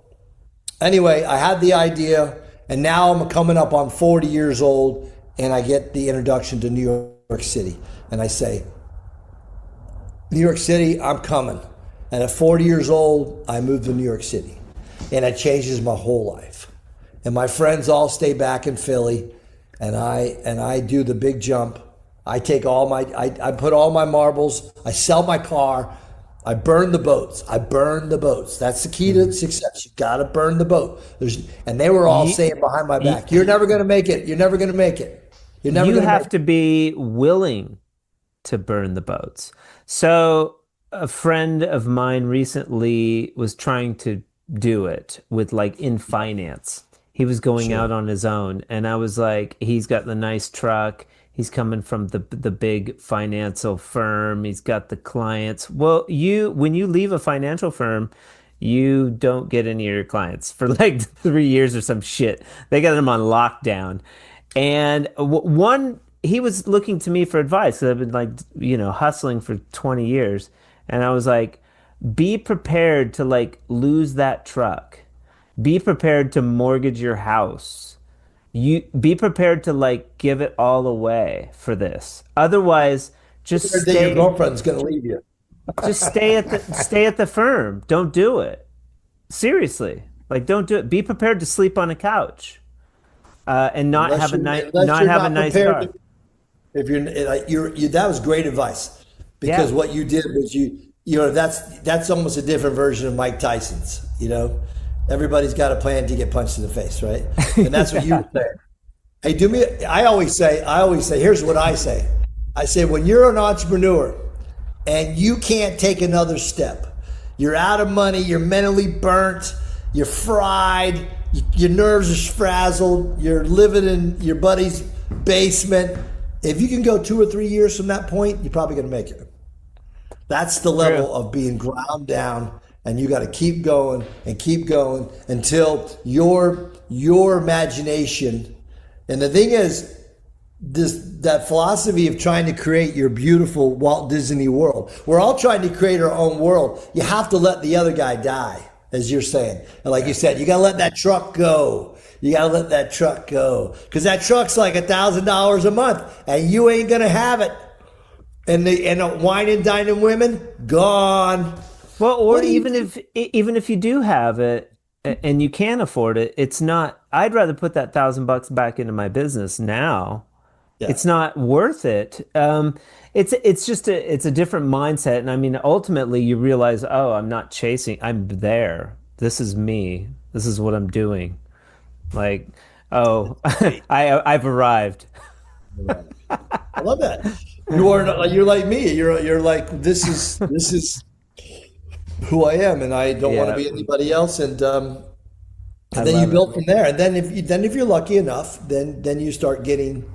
anyway, I had the idea and now I'm coming up on 40 years old and I get the introduction to New York City. And I say, New York City, I'm coming. And at 40 years old, I moved to New York City. And it changes my whole life. And my friends all stay back in Philly. And I do the big jump. I take I put all my marbles. I sell my car. I burn the boats. That's the key to success. You got to burn the boat. And they were all saying behind my back, "You're never going to make it. You're never going to make it. You're never You going to have make to be willing to burn the boats." So a friend of mine recently was trying to do it with like in finance. He was going out on his own, and I was like, he's got the nice truck. He's coming from the big financial firm. He's got the clients. Well, when you leave a financial firm, you don't get any of your clients for like 3 years or some shit. They got them on lockdown. And he was looking to me for advice. 'Cause I've been like, hustling for 20 years. And I was like, be prepared to like lose that truck. Be prepared to mortgage your house. You be prepared to like give it all away for this. Otherwise, just it. Your girlfriend's going to leave you. just stay at the firm. Don't do it. Seriously. Like don't do it. Be prepared to sleep on a couch. And not have a nice car. If that was great advice because Yeah. what you did was that's almost a different version of Mike Tyson's. Everybody's got a plan to get punched in the face, right? And that's what you were saying. Hey, do me. I always say. Here's what I say. I say when you're an entrepreneur and you can't take another step, you're out of money, you're mentally burnt, you're fried, your nerves are frazzled, you're living in your buddy's basement. If you can go 2 or 3 years from that point, you're probably going to make it. That's the level of being ground down, and you got to keep going until your imagination. And the thing is, that philosophy of trying to create your beautiful Walt Disney world. We're all trying to create our own world. You have to let the other guy die, as you're saying. And like you said, you got to let that truck go. Because that truck's like $1,000 a month, and you ain't gonna have it. And the wine and dining women gone. Well, or even if you do have it and you can afford it, it's not. I'd rather put that $1,000 back into my business now. Yeah. It's not worth it. It's just a different mindset, and I mean, ultimately, you realize, oh, I'm not chasing. I'm there. This is me. This is what I'm doing. Like, Oh, I've arrived. I love that. You're like me. You're like this is who I am, and I don't want to Yeah, be anybody else. I And then you love it. build from there. And then if you're lucky enough, then you start getting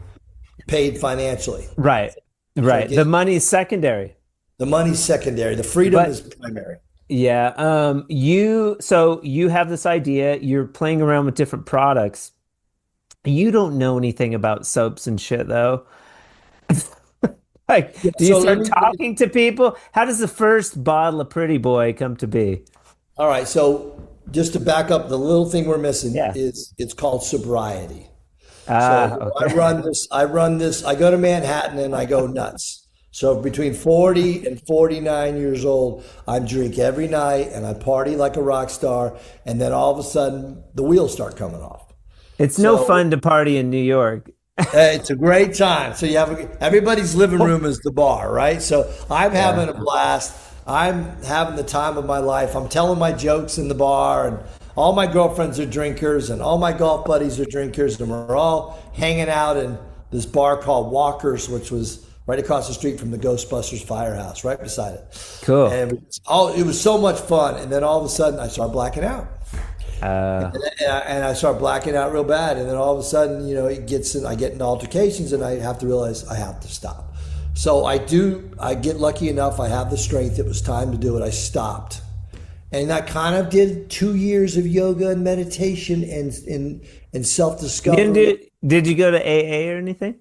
paid financially. Right, Start right. The getting money's secondary. the money's secondary. The freedom is But primary. yeah, you have this idea, you're playing around with different products. You don't know anything about soaps and shit though. Like, Yeah, do you so start talking to people? How does the first bottle of Pretty Boy come to be? all right. So just to back up, the little thing we're missing Yeah. is it's called sobriety. Ah, So I okay. run this. I go to Manhattan and I go nuts. So between 40 and 49 years old, I drink every night and I party like a rock star. And then all of a sudden, the wheels start coming off. It's no So fun to party in New York. it's a great time. So you have everybody's living room is the bar, right? So I'm having Yeah. a blast. I'm having the time of my life. I'm telling my jokes in the bar, and all my girlfriends are drinkers, and all my golf buddies are drinkers, and we're all hanging out in this bar called Walker's, which was right across the street from the Ghostbusters firehouse, right beside it. Cool. And it was so much fun. And then all of a sudden, I start blacking out. Uh, And I start blacking out real bad, and then all of a sudden, I get into altercations, and I have to realize I have to stop. So I do. I get lucky enough. I have the strength. It was time to do it. I stopped, and I kind of did 2 years of yoga and meditation and self you didn't discovery. do, did you go to AA or anything?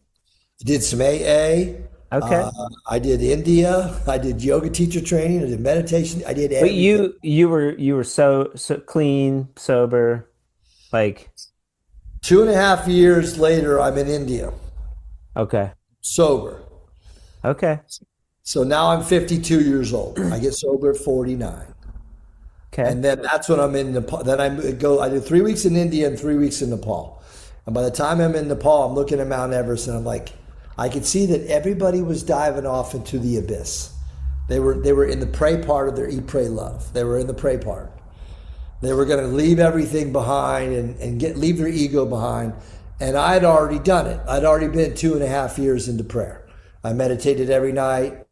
Did some AA. Okay. I did India. I did yoga teacher training. I did meditation. I did But everything. you were so clean, sober, like 2.5 years later, I'm in India, okay. sober. Okay. So now I'm 52 years old. I get sober at 49. Okay. And then that's when I'm in Nepal. Then I do 3 weeks in India and 3 weeks in Nepal. And by the time I'm in Nepal, I'm looking at Mount Everest and I'm like, I could see that everybody was diving off into the abyss. They were in the prey part of their eat, pray, love. They were in the prey part. They were going to leave everything behind and leave their ego behind. And I'd already done it. I'd already been 2.5 years into prayer. I meditated every night.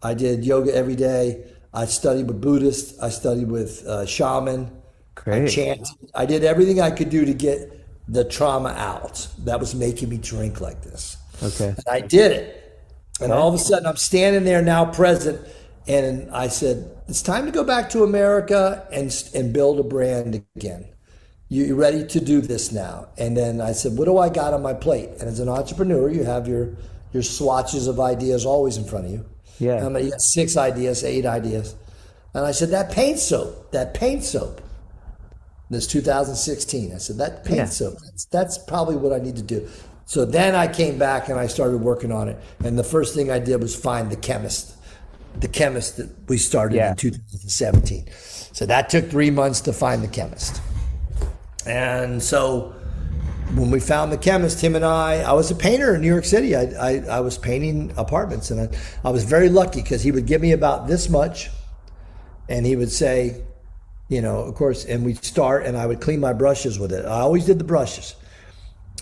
I did yoga every day. I studied with Buddhists. I studied with shaman. I Great. chanted. I did everything I could do to get the trauma out that was making me drink like this. Okay. And I did it. And Okay. all of a sudden, I'm standing there now present. And I said, it's time to go back to America and build a brand again. You ready to do this now? And then I said, what do I got on my plate? And as an entrepreneur, you have your swatches of ideas always in front of you. Yeah. You got 6 ideas, 8 ideas. And I said, that paint soap. This 2016. I said, that paint Yeah. soap, that's probably what I need to do. So then I came back and I started working on it. And the first thing I did was find the chemist that we started Yeah. in 2017. So that took 3 months to find the chemist. And so when we found the chemist, him and I was a painter in New York City. I was painting apartments, and I was very lucky because he would give me about this much, and he would say, of course, and we'd start, and I would clean my brushes with it. I always did the brushes.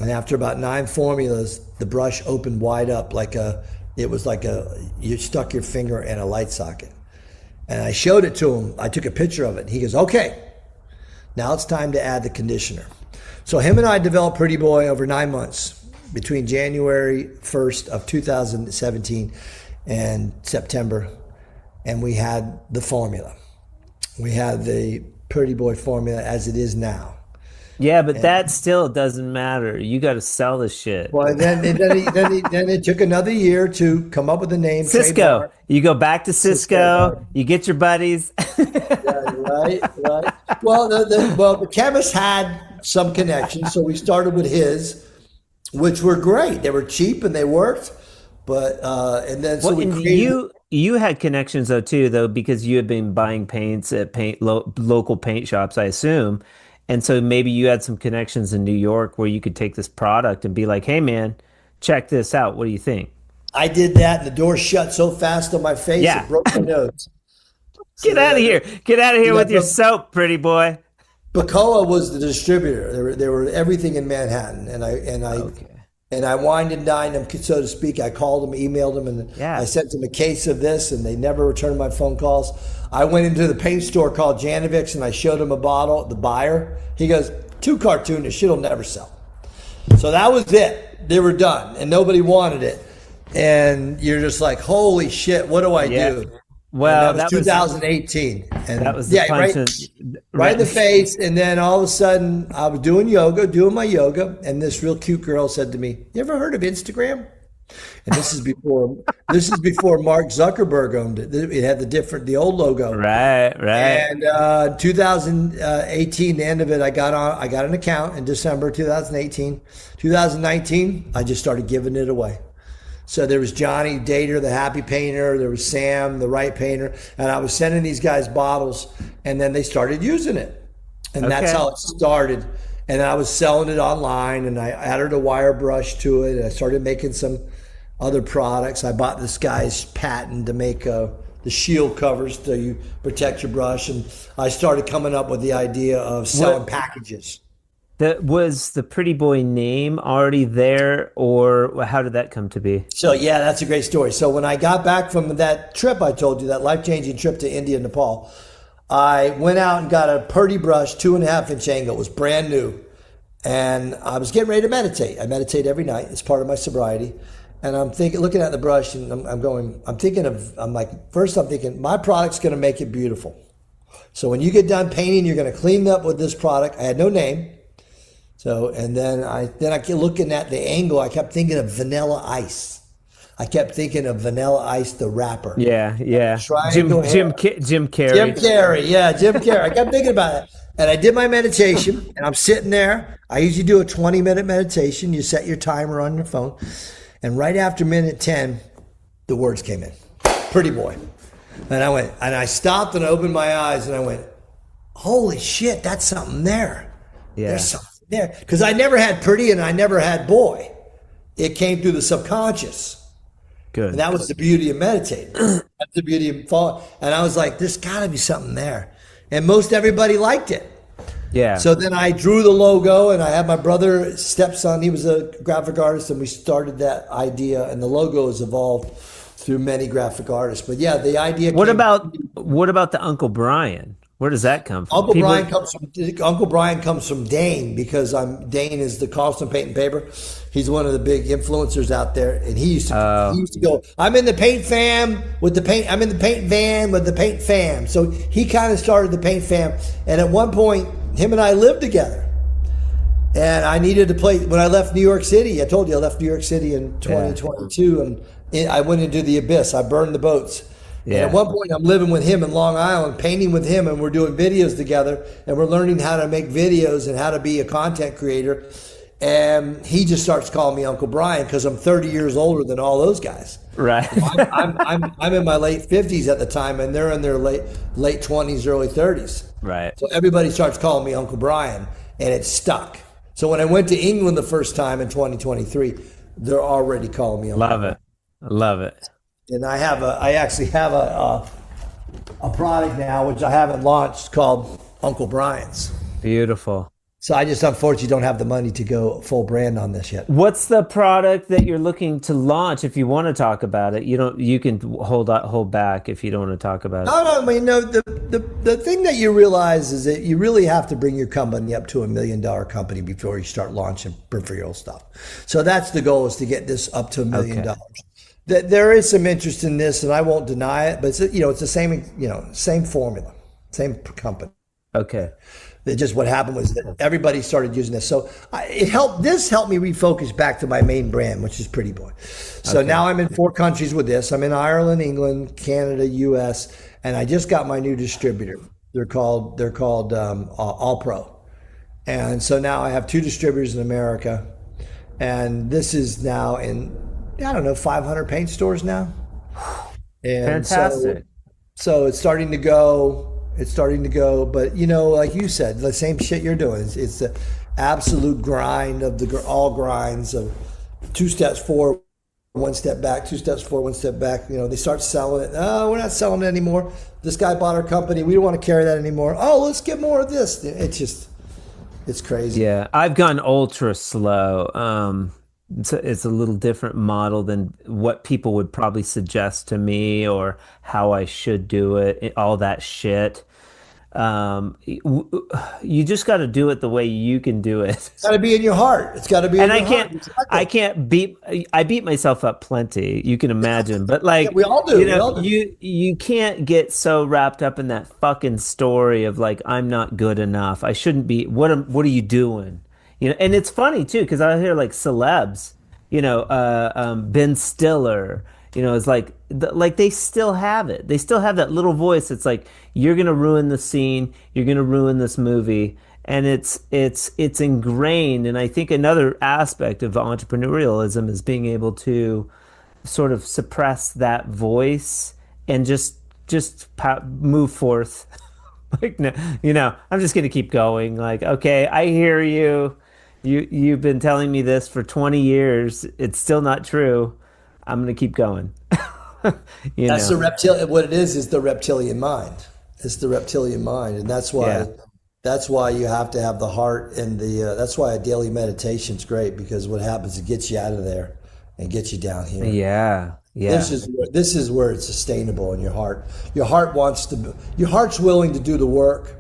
And after about 9 formulas, the brush opened wide up it was like you stuck your finger in a light socket. And I showed it to him. I took a picture of it. He goes, okay, now it's time to add the conditioner. So him and I developed Pretty Boy over 9 months between January 1st of 2017 and September. And we had the formula. We had the Pretty Boy formula as it is now. Yeah, but that still doesn't matter. You got to sell the shit. Well, then it took another year to come up with a name. Cisco. You go back to Cisco. Cisco. You get your buddies. Yeah, right. Well, the chemist had some connections, so we started with his, which were great. They were cheap and they worked, but and then so Well, we and created. you had connections though, because you had been buying paints at local paint shops, I assume. And so maybe you had some connections in New York where you could take this product and be like, "Hey man, check this out. What do you think?" I did that, and the door shut so fast on my face Yeah. it broke my nose. So Get out of here. Get out of here yeah, with your so soap, Pretty Boy. Bacoa was the distributor. They were everything in Manhattan, Okay. and I wined and dined them, so to speak. I called them, emailed them, and Yeah. I sent them a case of this, and they never returned my phone calls. I went into the paint store called Janovic's, and I showed him a bottle. The buyer, he goes, "Too cartoonish. Shit'll never sell." So that was it. They were done, and nobody wanted it. And you're just like, holy shit, what do I do? Well, and that was 2018. And that was the punch right in the face. And then all of a sudden, I was doing my yoga, and this real cute girl said to me, "You ever heard of Instagram?" And this is before Mark Zuckerberg owned it. It had the old logo. Right. And 2018, the end of it, I got an account in December 2018. 2019, I just started giving it away. So there was Johnny Dater, the happy painter. There was Sam, the right painter. And I was sending these guys bottles, and then they started using it. And that's how it started. And I was selling it online, and I added a wire brush to it. And I started making some other products. I bought this guy's patent to make the shield covers so you protect your brush. And I started coming up with the idea of selling packages. Was the Pretty Boy name already there, or how did that come to be? So yeah, that's a great story. So when I got back from that trip I told you, that life-changing trip to India and Nepal, I went out and got a Purdy brush, 2.5-inch angle. It was brand new. And I was getting ready to meditate. I meditate every night. It's part of my sobriety. And I'm looking at the brush, and I'm thinking, my product's going to make it beautiful. So when you get done painting, you're going to clean up with this product. I had no name. So, and then I kept looking at the angle. I kept thinking of Vanilla Ice. I kept thinking of Vanilla Ice, the rapper. Yeah. Jim Carrey. Jim Carrey. I kept thinking about it. And I did my meditation, and I'm sitting there. I usually do a 20-minute meditation. You set your timer on your phone. And right after minute 10, the words came in. Pretty Boy. And I stopped and opened my eyes, and I went, holy shit, that's something there. Yeah. There's something there. Because I never had pretty and I never had boy. It came through the subconscious. Good. And that was the beauty of meditating. That's the beauty of fall. And I was like, there's got to be something there. And most everybody liked it. Yeah. So then I drew the logo, and I had my brother, stepson, he was a graphic artist, and we started that idea, and the logo has evolved through many graphic artists. But yeah, the idea What about the Uncle Brian? Where does that come from? Uncle Brian comes from Dane, because Dane is the Carlson Paint and Paper. He's one of the big influencers out there, and he used to go, I'm in the paint fam with the paint. I'm in the paint van with the paint fam. So he kind of started the paint fam, and at one point, him and I lived together. And I needed to play when I left New York City. I told you I left New York City in 2022, and I went into the abyss. I burned the boats. Yeah. And at one point, I'm living with him in Long Island, painting with him, and we're doing videos together, and we're learning how to make videos and how to be a content creator. And he just starts calling me Uncle Brian because I'm 30 years older than all those guys. Right. I'm in my late 50s at the time, and they're in their late 20s, early 30s. Right. So everybody starts calling me Uncle Brian, and it stuck. So when I went to England the first time in 2023, they're already calling me Uncle Brian. Love it. And I actually have a product now, which I haven't launched, called Uncle Brian's. Beautiful. So I just unfortunately don't have the money to go full brand on this yet. What's the product that you're looking to launch? If you want to talk about it, you can hold back if you don't want to talk about it. No. I mean, no. The thing that you realize is that you really have to bring your company up to $1 million company before you start launching peripheral stuff. So that's the goal, is to get this up to $1 million. There is some interest in this, and I won't deny it. But it's the same formula, same company. Okay. Just what happened was that everybody started using this. So this helped me refocus back to my main brand, which is Pretty Boy. So now I'm in 4 countries with this. I'm in Ireland, England, Canada, US, and I just got my new distributor. They're called All Pro. And so now I have 2 distributors in America. And this is now in, 500 paint stores now. And fantastic. So it's starting to go. But like you said, the same shit you're doing. It's the absolute grind of all grinds of 2 steps forward, one step back, two steps forward, one step back. They start selling it. Oh, we're not selling it anymore. This guy bought our company. We don't want to carry that anymore. Oh, let's get more of this. It's crazy. Yeah, I've gone ultra slow. It's a little different model than what people would probably suggest to me or how I should do it, all that shit. You just got to do it the way you can do it. It's got to be in your heart. It's got to be in your heart. Exactly. I beat myself up plenty. You can imagine, but like we all do. You can't get so wrapped up in that fucking story of like, I'm not good enough. I shouldn't be. What are you doing? And it's funny too, because I hear like celebs, Ben Stiller, it's like they still have it. They still have that little voice. It's like, you're going to ruin the scene. You're going to ruin this movie. And it's ingrained. And I think another aspect of entrepreneurialism is being able to sort of suppress that voice and just move forth. Like, no, I'm just going to keep going. Like, okay, I hear you. You've been telling me this for 20 years. It's still not true. I'm going to keep going. That's the reptilian. What it is the reptilian mind. It's the reptilian mind, and that's why you have to have the heart and that's why a daily meditation is great, because what happens, it gets you out of there and gets you down here. Yeah. This is where it's sustainable in your heart. Your heart's willing to do the work.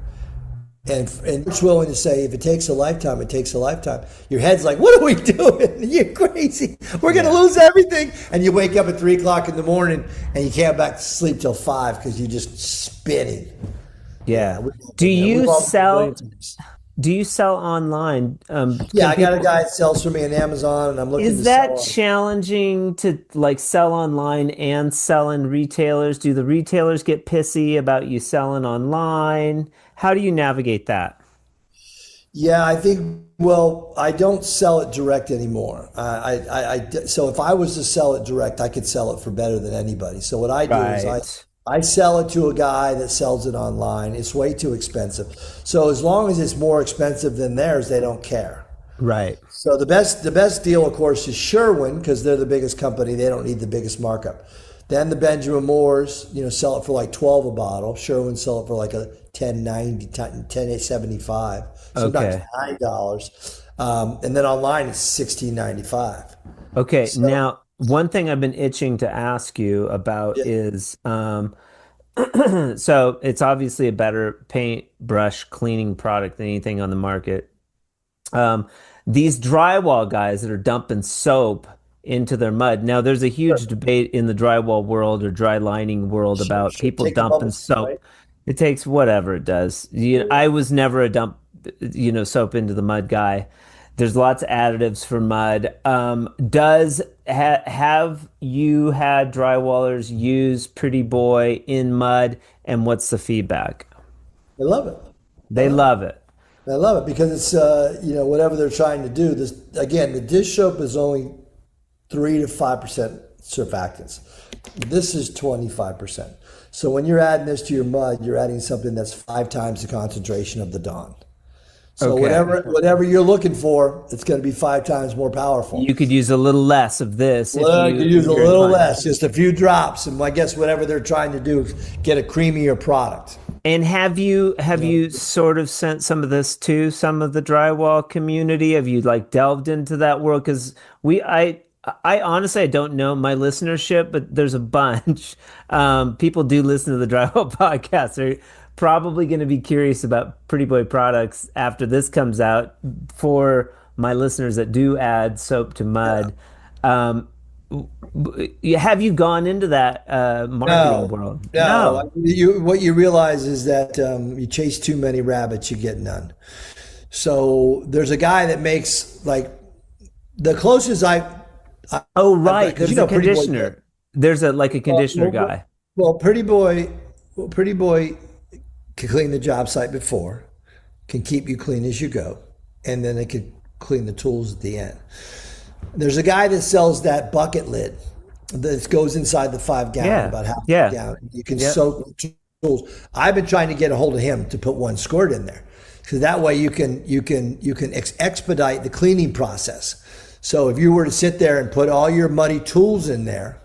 And it's willing to say, if it takes a lifetime, it takes a lifetime. Your head's like, what are we doing? You're crazy. We're going to lose everything. And you wake up at 3 o'clock in the morning and you can't back to sleep till 5 because you're just spinning. Yeah. Do you sell online? I got a guy that sells for me on Amazon, and I'm looking Is that challenging to like sell online and sell in retailers? Do the retailers get pissy about you selling online? How do you navigate that? Yeah, I think, I don't sell it direct anymore. So if I was to sell it direct, I could sell it for better than anybody. So what I do is I sell it to a guy that sells it online. It's way too expensive. So as long as it's more expensive than theirs, they don't care. Right. So the best deal, of course, is Sherwin, because they're the biggest company. They don't need the biggest markup. Then the Benjamin Moores, sell it for like 12 a bottle. Sherwin sell it for like a $10.90, $10.75, sometimes $9. And then online it's $16.95. Okay, now one thing I've been itching to ask you about is, so it's obviously a better paintbrush cleaning product than anything on the market. These drywall guys that are dumping soap into their mud. Now, there's a huge debate in the drywall world or dry lining world about people dumping soap. Right? It takes whatever it does. I was never a dump, soap into the mud guy. There's lots of additives for mud. Have you had drywallers use Pretty Boy in mud, and what's the feedback? They love it. They love it. I love it because it's whatever they're trying to do. This again, the dish soap is only 3 to 5% surfactants. This is 25%. So when you're adding this to your mud, you're adding something that's 5 times the concentration of the Dawn. So whatever you're looking for, it's going to be 5 times more powerful. You could use a little less of this. You could use a little less, just a few drops, and I guess whatever they're trying to do is get a creamier product. And have you sort of sent some of this to some of the drywall community? Have you like delved into that world? Because I honestly, I don't know my listenership, but there's a bunch. People do listen to the Drywall Podcast. They're probably going to be curious about Pretty Boy products after this comes out for my listeners that do add soap to mud. Have you gone into that marketing world? No. What you realize is that you chase too many rabbits, you get none. So there's a guy that makes like the closest there's a conditioner. There's a conditioner guy. Well, Pretty Boy can clean the job site before, can keep you clean as you go, and then it can clean the tools at the end. There's a guy that sells that bucket lid that goes inside the 5 gallon, about half a gallon. You can soak tools. I've been trying to get a hold of him to put 1 squirt in there, because that way you can expedite the cleaning process. So if you were to sit there and put all your muddy tools in there,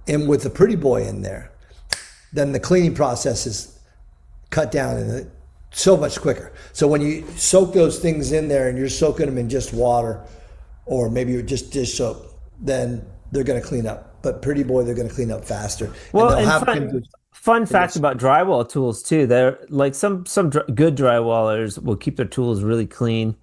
and with the Pretty Boy in there, then the cleaning process is cut down and so much quicker. So when you soak those things in there and you're soaking them in just water, or maybe just dish soap, then they're going to clean up. But Pretty Boy, they're going to clean up faster. Well, and fun fact about drywall tools too. They're like some good drywallers will keep their tools really clean,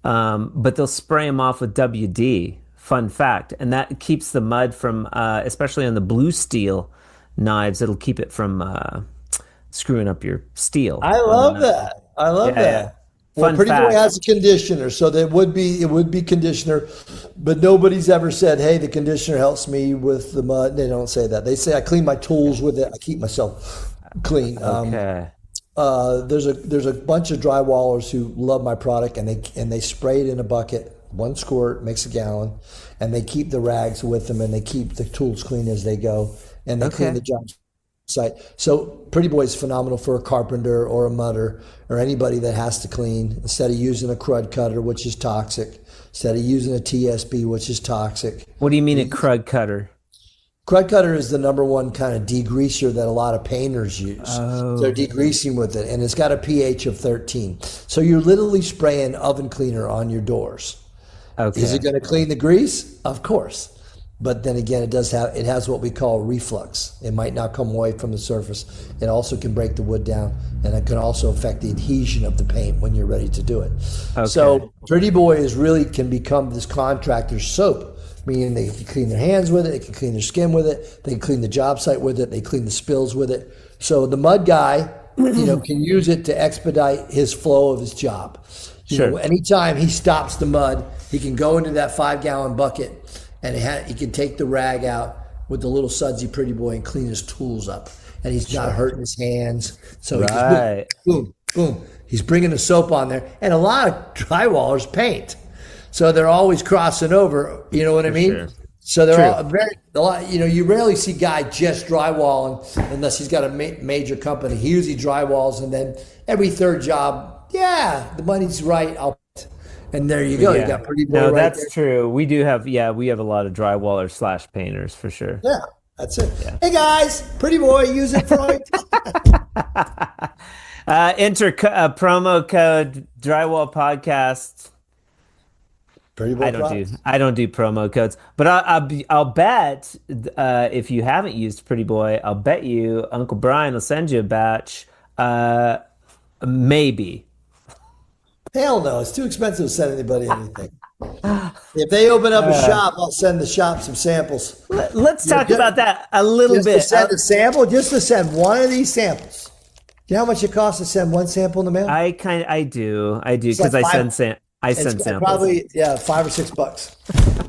but they'll spray them off with WD. Fun fact, and that keeps the mud from, especially on the blue steel knives, it'll keep it from screwing up your steel. I love that. I love that. Yeah. Well, Fun Pretty fact. Boy has a conditioner, so it would be conditioner, but nobody's ever said, "Hey, the conditioner helps me with the mud." They don't say that. They say, "I clean my tools with it. I keep myself clean." Okay. There's a bunch of drywallers who love my product, and they spray it in a bucket. One squirt makes a gallon, and they keep the rags with them, and they keep the tools clean as they go, and they clean the job site. So Pretty Boy is phenomenal for a carpenter or a mudder or anybody that has to clean. Instead of using a crud cutter, which is toxic, instead of using a TSB, which is toxic. What do you mean a crud cutter? Crud cutter is the number one kind of degreaser that a lot of painters use. Oh. They're degreasing with it, and it's got a pH of 13. So you're literally spraying oven cleaner on your doors. Okay. Is it going to clean the grease? Of course. But then again, it has what we call reflux. It might not come away from the surface. It also can break the wood down, and it can also affect the adhesion of the paint when you're ready to do it. Okay. So Pretty Boy can become this contractor's soap, meaning they can clean their hands with it, they can clean their skin with it, they can clean the job site with it, they clean the spills with it. So the mud guy, can use it to expedite his flow of his job. Anytime he stops the mud, he can go into that 5-gallon bucket, and he can take the rag out with the little sudsy Pretty Boy and clean his tools up. And he's not hurting his hands. So he just boom, boom. He's bringing the soap on there. And a lot of drywallers paint. So they're always crossing over. You know what I mean? Sure. So they're a lot. You rarely see guy just drywalling unless he's got a major company. He usually drywalls, and then every third job, the money's right, I'll. And there you go. Yeah. You got Pretty Boy. No, that's true. We do have, we have a lot of drywallers / painters for sure. Yeah, that's it. Yeah. Hey guys, Pretty Boy, use it for enter promo code Drywall Podcast. Pretty Boy. I don't do promo codes, but I'll bet if you haven't used Pretty Boy, I'll bet you Uncle Brian will send you a batch. Maybe. Hell no, it's too expensive to send anybody anything. If they open up a shop, I'll send the shop some samples. Let's talk about that a little bit. Just to send a sample, just to send one of these samples. Do you know how much it costs to send one sample in the mail? I do because I send samples. Probably $5 or $6.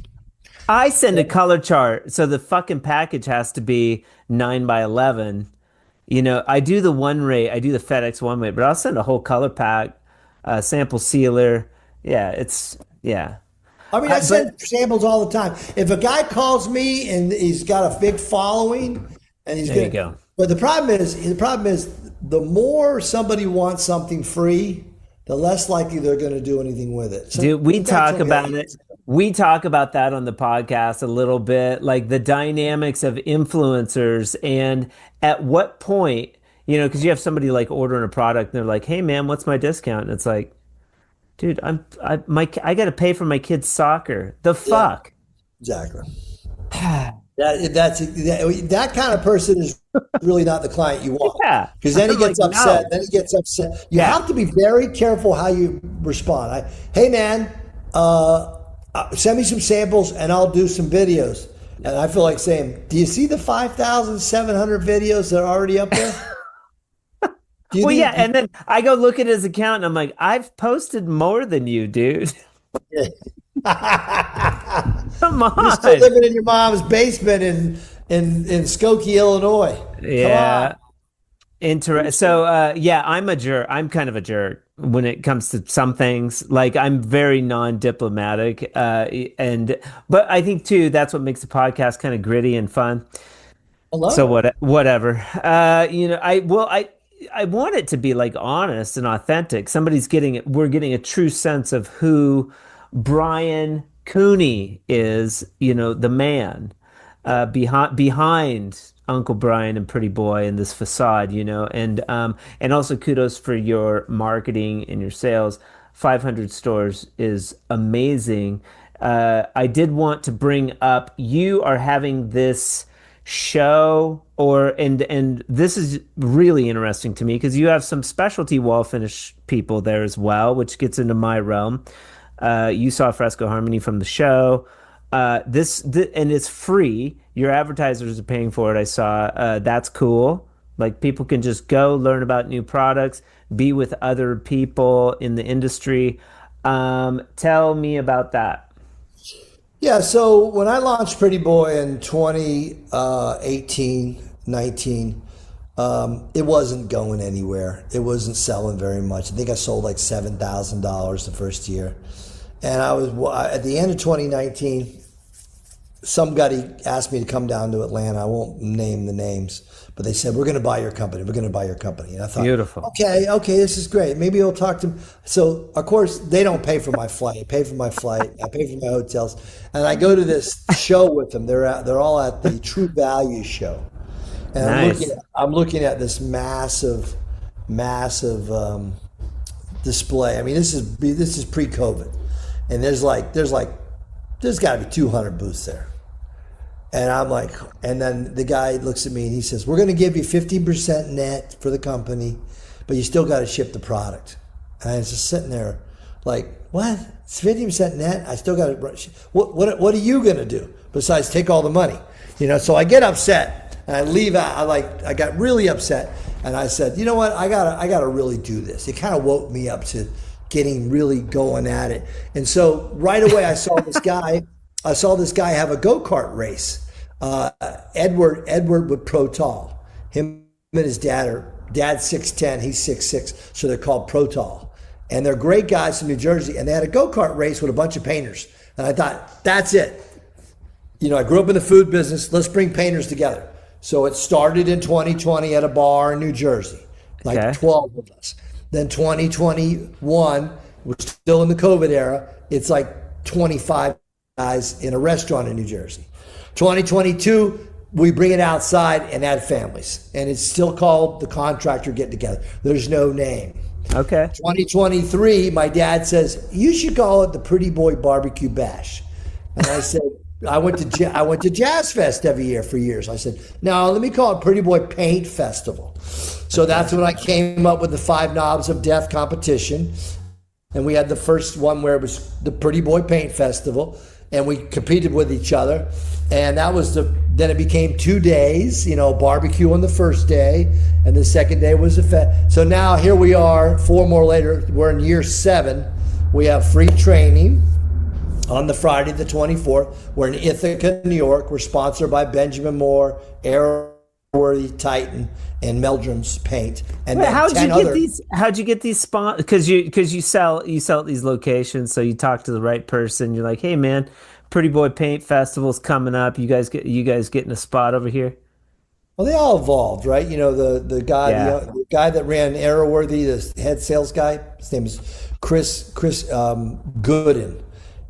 I send a color chart, so the fucking package has to be 9x11. I do the one rate, I do the FedEx one rate, but I'll send a whole color pack. Sample sealer. I mean, I send samples all the time. If a guy calls me and he's got a big following, and he's there, you go. But the problem is, the more somebody wants something free, the less likely they're going to do anything with it. So dude, we talk about it. We talk about that on the podcast a little bit, like the dynamics of influencers and at what point. Because you have somebody like ordering a product and they're like, "Hey man, what's my discount?" And it's like, "Dude, I got to pay for my kid's soccer." The fuck. Exactly. That kind of person is really not the client you want. Yeah. Because then he gets upset. No. Then he gets upset. You have to be very careful how you respond. Hey man, send me some samples and I'll do some videos. And I feel like saying, "Do you see the 5,700 videos that are already up there?" And then I go look at his account and I'm like, I've posted more than you, dude. Come on. You're still living in your mom's basement in Skokie, Illinois. Yeah. So, I'm a jerk. I'm kind of a jerk when it comes to some things. Like, I'm very non-diplomatic. But I think, too, that's what makes the podcast kind of gritty and fun. Whatever. I want it to be like honest and authentic. We're getting a true sense of who Brian Cooney is, the man behind Uncle Brian and Pretty Boy and this facade, and also kudos for your marketing and your sales. 500 stores is amazing. I did want to bring up you are having this show and this is really interesting to me because you have some specialty wall finish people there as well, which gets into my realm. You saw Fresco Harmony from the show. And it's free. Your advertisers are paying for it. I saw. That's cool. Like people can just go learn about new products, be with other people in the industry. Tell me about that. Yeah, so when I launched Pretty Boy in 2018, 19, it wasn't going anywhere. It wasn't selling very much. I think I sold like $7,000 the first year. And I was at the end of 2019, somebody asked me to come down to Atlanta. I won't name the names, but they said, we're going to buy your company. We're going to buy your company. And I thought, beautiful. Okay, this is great. Maybe I'll talk to them. So, of course, they don't pay for my flight. I pay for my flight. I pay for my hotels. And I go to this show with them. They're all at the True Value show. And nice. I'm looking at this massive display. I mean, this is pre-COVID. And there's got to be 200 booths there. And I'm like, and then the guy looks at me and he says, we're going to give you 50% net for the company, but you still got to ship the product. And I was just sitting there like, what? It's 50% net? I still got to, what are you going to do besides take all the money? So I get upset and I leave out. I got really upset. And I said, you know what? I gotta really do this. It kind of woke me up to getting really going at it. And so right away I saw this guy have a go-kart race. Edward with Pro Tall. Him and his dad's 6'10", he's 6'6", so they're called Pro Tall. And they're great guys from New Jersey, and they had a go-kart race with a bunch of painters. And I thought, that's it. I grew up in the food business, let's bring painters together. So it started in 2020 at a bar in New Jersey, like 12 of us. Then 2021, we're still in the COVID era, it's like 25 guys in a restaurant in New Jersey. 2022, we bring it outside and add families. And it's still called the Contractor Get Together. There's no name. Okay. 2023, my dad says, you should call it the Pretty Boy Barbecue Bash. And I said, I went to Jazz Fest every year for years. I said, no, let me call it Pretty Boy Paint Festival. So that's when I came up with the 5 Knobs of Death competition. And we had the first one where it was the Pretty Boy Paint Festival. And we competed with each other. And that was then it became 2 days, barbecue on the first day. And the second day was a fest. So now here we are, 4 more later, we're in year 7. We have free training on the Friday the 24th. We're in Ithaca, New York. We're sponsored by Benjamin Moore, Airworthy, Titan, and Meldrum's Paint. And wait, how'd you get these sponsors? Because you sell at these locations, so you talk to the right person. You're like, hey man, Pretty Boy Paint Festival's coming up. You guys getting a spot over here? Well, they all evolved, right? The guy the guy that ran Airworthy, the head sales guy, his name is Chris Gooden.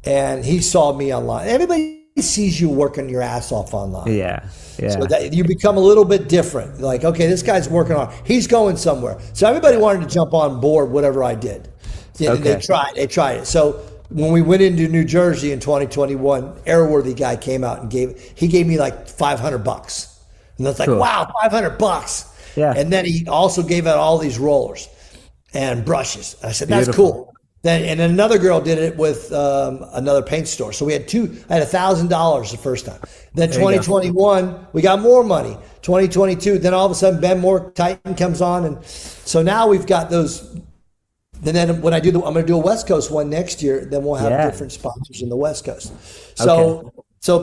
And he saw me online. Everybody sees you working your ass off online. Yeah. So that you become a little bit different. Like, okay, this guy's working on. He's going somewhere. So everybody wanted to jump on board whatever I did. Okay. They tried it. So when we went into New Jersey in 2021, Airworthy guy came out and gave me like $500. And that's like, cool. Wow, $500. Yeah. And then he also gave out all these rollers and brushes. I said, that's beautiful. Cool. And another girl did it with another paint store. So I had $1,000 the first time. Then 2021, we got more money. 2022, then all of a sudden Ben Moore Titan comes on, and so now we've got those. And then when I'm going to do a West Coast one next year. Then we'll have different sponsors in the West Coast. So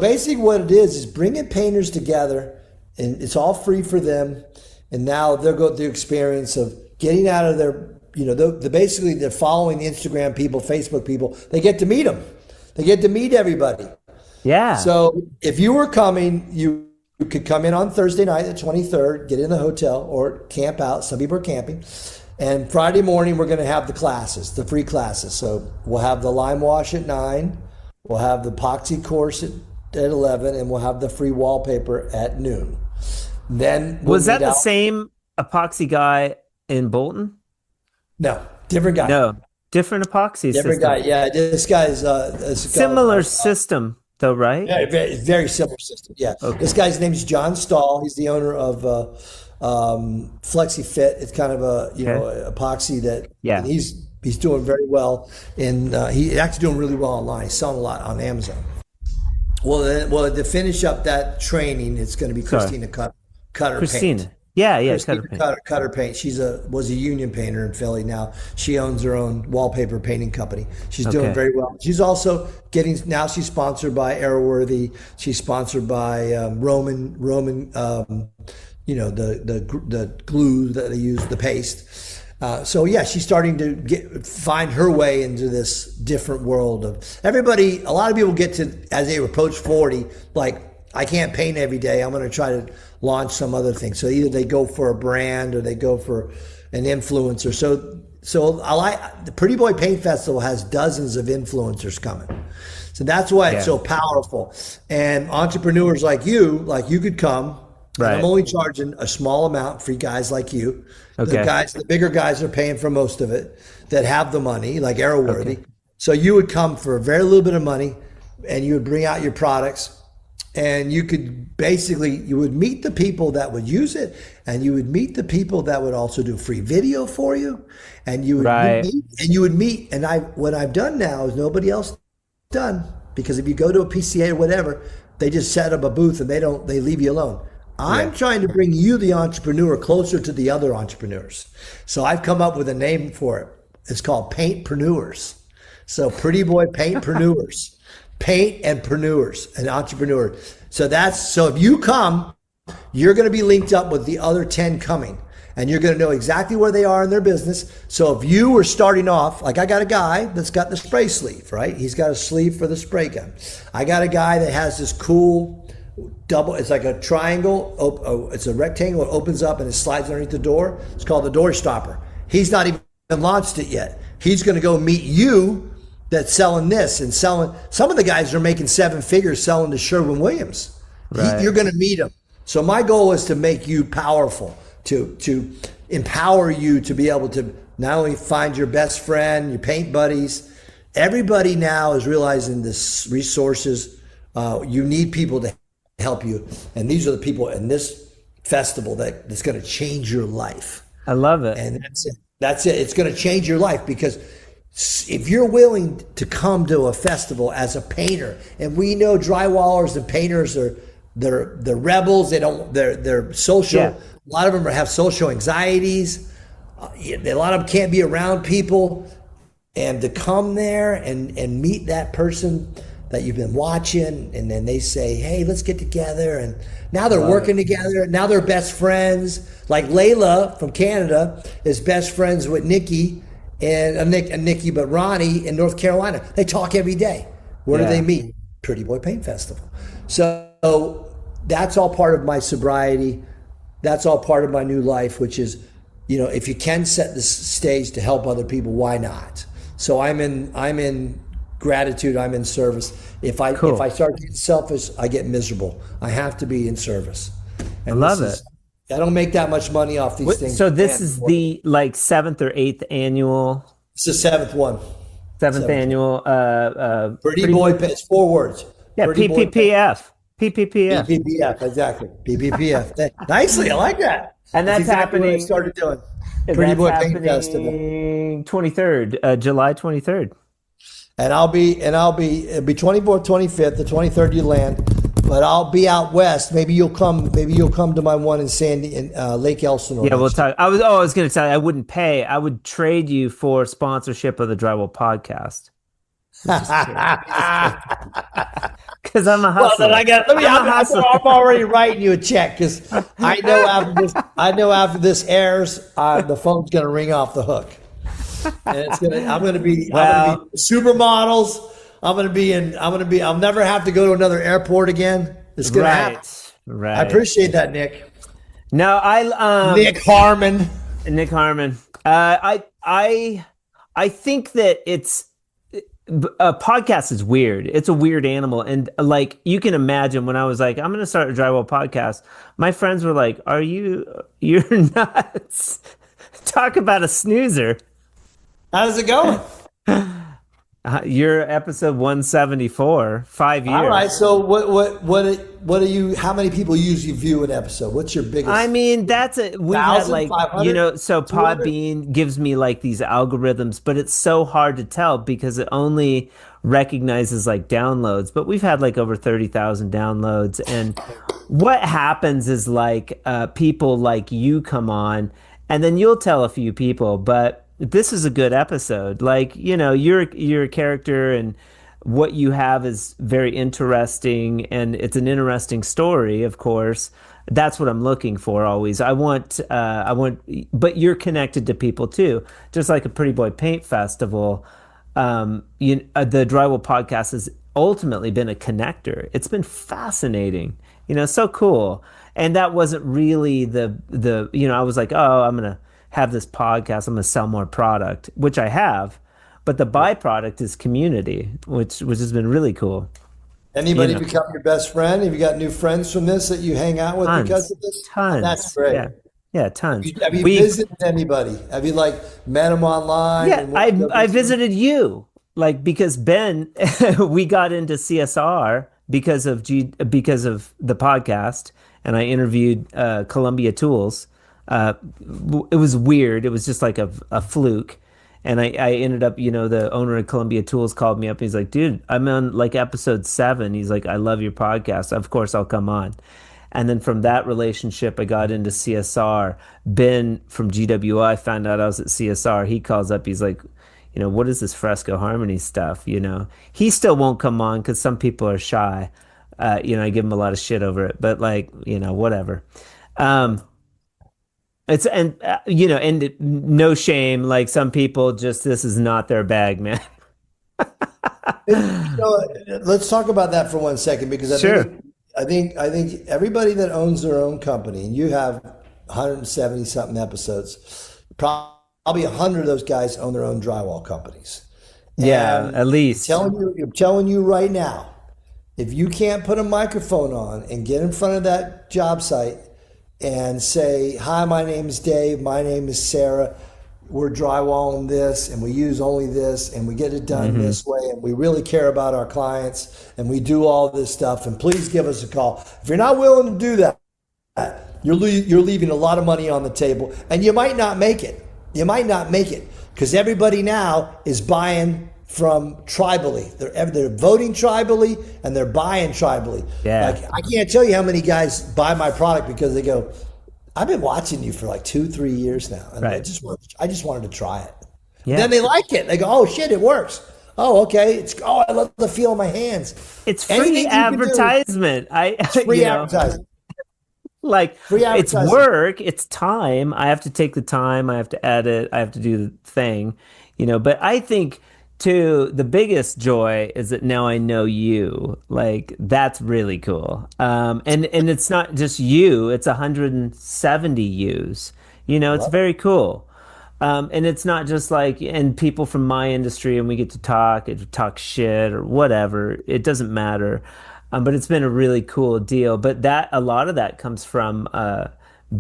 basically, what it is bringing painters together, and it's all free for them. And now they'll go through the experience of getting out of their. Basically they're following the Instagram people, Facebook people. They get to meet them. They get to meet everybody. Yeah. So if you were coming, you could come in on Thursday night, the 23rd, get in the hotel or camp out. Some people are camping. And Friday morning, we're going to have the classes, the free classes. So we'll have the lime wash at 9. We'll have the epoxy course at 11, and we'll have the free wallpaper at noon. Then was that the same epoxy guy in Bolton? No, different guy. No, different epoxy different system. guy. Yeah, this guy's similar system though, right? Yeah, very, very similar system. Yeah, okay. This guy's name is John Stahl. He's the owner of Flexi Fit. It's kind of a epoxy that. Yeah. And he's doing very well, and he's actually doing really well online. He's selling a lot on Amazon. Well, to finish up that training, it's going to be Christina Cutter Paint. Yeah, Cutter Paint. She was a union painter in Philly. Now she owns her own wallpaper painting company. She's doing very well. She's also she's sponsored by Airworthy. She's sponsored by Roman. The glue that they use, the paste. She's starting to find her way into this different world of everybody. A lot of people get to, as they approach 40, like, I can't paint every day. I'm going to try to launch some other thing. So either they go for a brand or they go for an influencer. So I like the Pretty Boy Paint Festival has dozens of influencers coming. So that's why it's so powerful. And entrepreneurs like you could come. Right. I'm only charging a small amount for guys like you. Okay. The bigger guys are paying for most of it that have the money, like Airworthy. Okay. So you would come for a very little bit of money, and you would bring out your products, and you would meet the people that would use it, and you would meet the people that would also do free video for you, and you would meet. And what I've done now is nobody else done, because if you go to a PCA or whatever, they just set up a booth and they leave you alone. I'm trying to bring you, the entrepreneur, closer to the other entrepreneurs. So I've come up with a name for it. It's called Paintpreneurs. So Pretty Boy Paintpreneurs. Paint and preneurs, an entrepreneur. So if you come, you're going to be linked up with the other 10 coming, and you're going to know exactly where they are in their business. So if you were starting off, like I got a guy that's got the spray sleeve, right? He's got a sleeve for the spray gun. I got a guy that has this cool it's like a triangle. It's a rectangle. It opens up and it slides underneath the door. It's called the door stopper. He's not even launched it yet. He's going to go meet you that's selling this and selling. Some of the guys are making 7 figures selling to Sherwin-Williams. Right. You're going to meet them. So my goal is to make you powerful, to empower you to be able to not only find your best friend, your paint buddies. Everybody now is realizing this resources. You need people to help you, and these are the people in this festival that's going to change your life. I love it. And that's it. It's going to change your life, because if you're willing to come to a festival as a painter, and we know drywallers and painters they're rebels. They're social. Yeah. A lot of them have social anxieties. A lot of them can't be around people, and to come there and meet that person that you've been watching, and then they say, hey, let's get together, and now they're working together. Now they're best friends. Like Layla from Canada is best friends with Nikki and Nikki, but Ronnie in North Carolina. They talk every day. Where do they meet? Pretty Boy Paint Festival. So that's all part of my sobriety. That's all part of my new life, which is, if you can set the stage to help other people, why not? So I'm in gratitude. I'm in service. If I start getting selfish, I get miserable. I have to be in service. And I love it. I don't make that much money off these things. So this is the 7th or 8th annual. It's the 7th one. 7th annual. Pretty Boy. It's 4 words. Yeah. PPPF. PPPF. Exactly. PPPF. Nicely. I like that. And that's exactly happening. What I started doing. Pretty Boy Paint Festival. 23rd, July 23rd. And it'll be 24th, 25th, the 23rd you land, but I'll be out west. Maybe you'll come to my one in Lake Elsinore. Yeah, we'll talk. I was going to tell you, I wouldn't pay. I would trade you for sponsorship of the Drywall Podcast. Because I'm a hustler. Well, I'm already writing you a check, because I know after this airs, the phone's going to ring off the hook. And I'm going to be supermodels. I'll never have to go to another airport again. It's going to happen. Right. I appreciate that, Nick. No, Nick Harmon. I think that A podcast is weird. It's a weird animal. And like you can imagine when I was like, I'm going to start a drywall podcast, my friends were like, you're nuts. Talk about a snoozer. How's it going? You're episode 174, 5 years. All right. So what are you? How many people usually view an episode? What's your biggest? I mean, we've had 1,000, like, 500, so 200? Podbean gives me like these algorithms, but it's so hard to tell because it only recognizes like downloads. But we've had like over 30,000 downloads. And what happens is like people like you come on and then you'll tell a few people, but this is a good episode. Like, you're a character and what you have is very interesting and it's an interesting story, of course. That's what I'm looking for always. But you're connected to people too. Just like a Pretty Boy Paint Festival. The Drywall Podcast has ultimately been a connector. It's been fascinating, so cool. And that wasn't really I was like, oh, I'm going to have this podcast. I'm going to sell more product, which I have. But the byproduct is community, which has been really cool. Anybody become your best friend? Have you got new friends from this that you hang out with Tons, because of this? tons. That's great. Yeah, tons. Have you visited anybody? Have you like met them online? Yeah, I visited you, like because Ben, we got into CSR because of the podcast, and I interviewed Columbia Tools. It was weird. It was just like a fluke. And I ended up, the owner of Columbia Tools called me up. And he's like, dude, I'm on like episode 7. He's like, I love your podcast. Of course, I'll come on. And then from that relationship, I got into CSR. Ben from GWI found out I was at CSR. He calls up. He's like, what is this Fresco Harmony stuff? He still won't come on because some people are shy. I give him a lot of shit over it. But like, whatever. No shame. Like some people this is not their bag, man. Let's talk about that for 1 second because Sure. I think everybody that owns their own company, and you have 170 something episodes, probably 100 of those guys own their own drywall companies. Yeah, And at least. I'm telling you right now, if you can't put a microphone on and get in front of that job site and say, hi, my name is Dave, my name is Sarah, we're drywalling this and we use only this and we get it done this way and we really care about our clients and we do all this stuff, and please give us a call. If you're not willing to do that, you're leaving a lot of money on the table, and you might not make it. You might not make it because everybody now is buying from tribally. They're voting tribally and they're buying tribally. Yeah. Like, I can't tell you how many guys buy my product because they go, I've been watching you for like 2-3 years now, and Right. I just wanted to try it. Yeah. And then they like it. They go, oh shit, it works. Oh, okay. I love the feel of my hands. It's free Anything you can do, advertisement. it's free advertising. Like Free it's advertising. work, it's time. I have to take the time, I have to edit, I have to do the thing, but I think too, the biggest joy is that now I know you. Like that's really cool. And it's not just you, it's 170 yous. It's very cool. And it's not just like, and people from my industry, and we get to talk shit or whatever. It doesn't matter. But it's been a really cool deal. But a lot of that comes from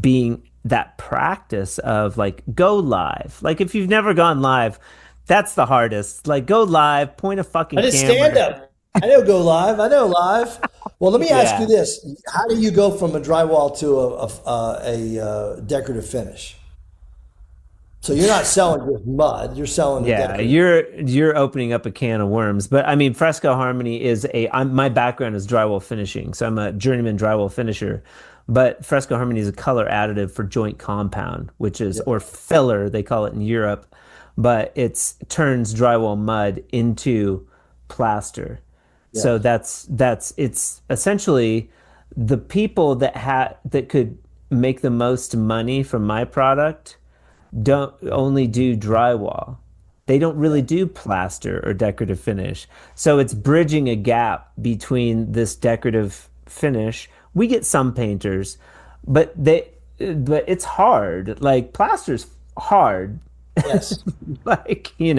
being that practice of like go live. Like if you've never gone live, that's the hardest. Like go live, point a fucking camera. Stand up. I know go live. I know live. Well, let me ask you this: how do you go from a drywall to a decorative finish? So you're not selling just mud; you're selling. The decorative. you're opening up a can of worms. But I mean, Fresco Harmony is my background is drywall finishing, so I'm a journeyman drywall finisher. But Fresco Harmony is a color additive for joint compound, which is or filler they call it in Europe, but it turns drywall mud into plaster. Yeah. So it's essentially the people that could make the most money from my product don't only do drywall. They don't really do plaster or decorative finish. So it's bridging a gap between this decorative finish. We get some painters, but it's hard. Like plaster's hard. Yes. Like, and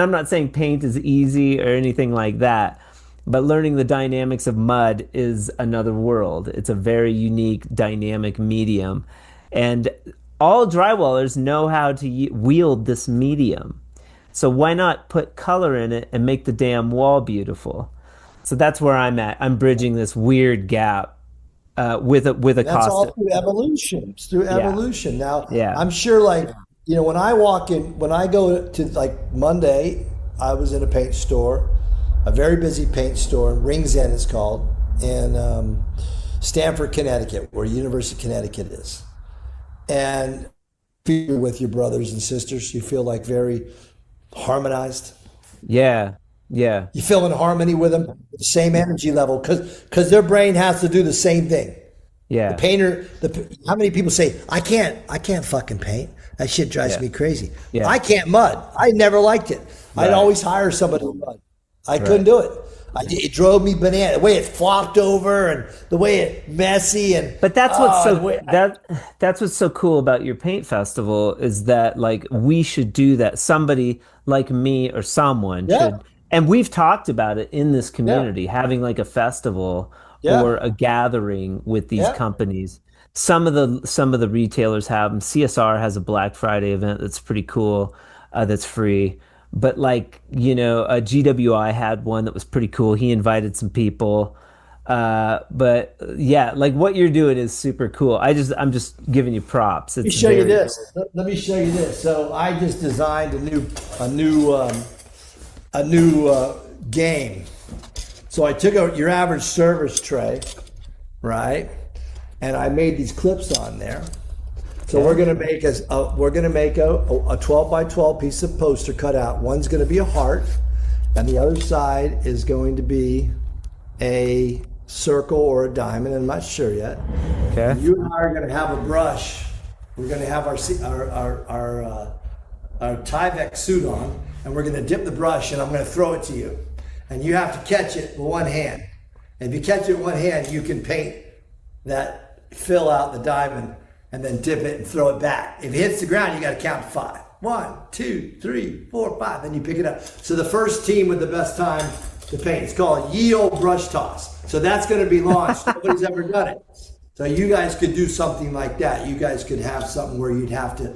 I'm not saying paint is easy or anything like that, but learning the dynamics of mud is another world. It's a very unique, dynamic medium. And all drywallers know how to wield this medium. So why not put color in it and make the damn wall beautiful? So that's where I'm at. I'm bridging this weird gap with a That's cost. all through evolution. It's through Yeah, evolution. Now, yeah, I'm sure, like, when I go to, like, Monday, I was in a paint store, a very busy paint store, Rings End it's called, in Stamford, Connecticut, where University of Connecticut is. And you're with your brothers and sisters, you feel like very harmonized. yeah, yeah, You feel in harmony with them, the same energy level, because their brain has to do the same thing. The yeah, painter, how many people say, I can't fucking paint. That shit drives yeah, me crazy. yeah. I can't mud. I never liked it. I'd Right, always hire somebody to mud. I couldn't right. do it. It drove me banana. The way it flopped over and the way it messy and But that's what's the so way that's what's so cool about your paint festival is that like we should do that. Somebody like me or someone yeah, should, and we've talked about it in this yeah, community, having like a festival yeah, or a gathering with these yeah. companies. Some of the retailers have them. CSR has a Black Friday event that's pretty cool, that's free. But like, GWI had one that was pretty cool. He invited some people. But yeah, like what you're doing is super cool. I'm just giving you props. Let me It's show you very this. Let me show you this. So I just designed a new game. So I took out your average service tray, right? And I made these clips on there. So okay. we're gonna make a 12 by 12 piece of poster cut out. One's gonna be a heart, and the other side is going to be a circle or a diamond. I'm not sure yet. Okay. And you and I are gonna have a brush. We're gonna have our Tyvek suit on, and we're gonna dip the brush, and I'm gonna throw it to you, and you have to catch it with one hand. And if you catch it with one hand, you can paint that, fill out the diamond, and then dip it and throw it back. If it hits the ground, you got to count to 5. 1, 2, 3, 4, 5. Then you pick it up. So the first team with the best time to paint. It's called Ye Olde Brush Toss. So that's going to be launched. Nobody's ever done it. So you guys could do something like that. You guys could have something where you'd have to,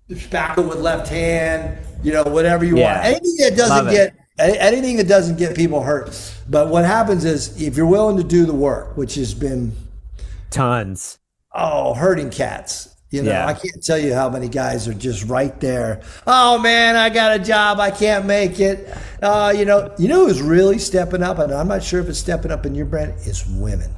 spackle with left hand, whatever you want. Yeah. Love it. Anything that doesn't get people hurt. But what happens is if you're willing to do the work, which has been Tons. hurting cats. I Yeah. can't tell you how many guys are just right there. Oh man, I got a job. I can't make it. Who's really stepping up, and I'm not sure if it's stepping up in your brand, is women.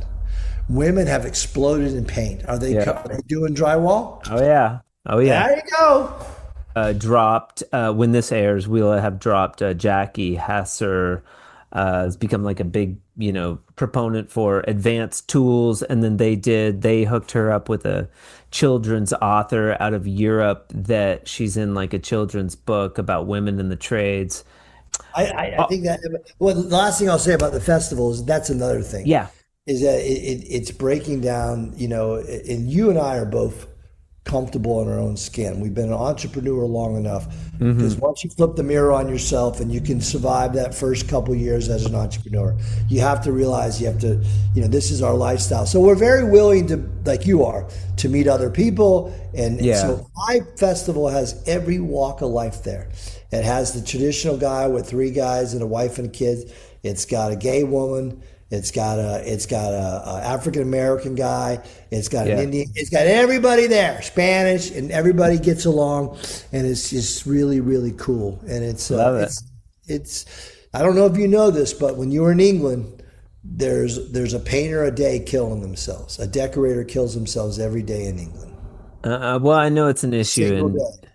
Women have exploded in paint. Are they, Yeah. are they doing drywall? Oh yeah. Oh yeah. There you go. Dropped when this airs, we'll have dropped Jackie Hasser has become like a big, proponent for advanced tools. And then they hooked her up with a children's author out of Europe that she's in like a children's book about women in the trades. I think that. Well, the last thing I'll say about the festival is that's another thing. Yeah. Is that it's breaking down. And you and I are both comfortable in our own skin. We've been an entrepreneur long enough because once you flip the mirror on yourself and you can survive that first couple years as an entrepreneur, you have to realize this is our lifestyle. So we're very willing to, like you are, to meet other people. And Yeah. so my festival has every walk of life there. It has the traditional guy with 3 guys and a wife and kids. It's got a gay woman. It's got a African American guy. It's got an Yeah. Indian. It's got everybody there, Spanish, and everybody gets along, and it's just really, really cool. And Love it. it's. I don't know if you know this, but when you were in England, there's a painter a day killing themselves. A decorator kills themselves every day in England. Well, I know it's an issue Single in day.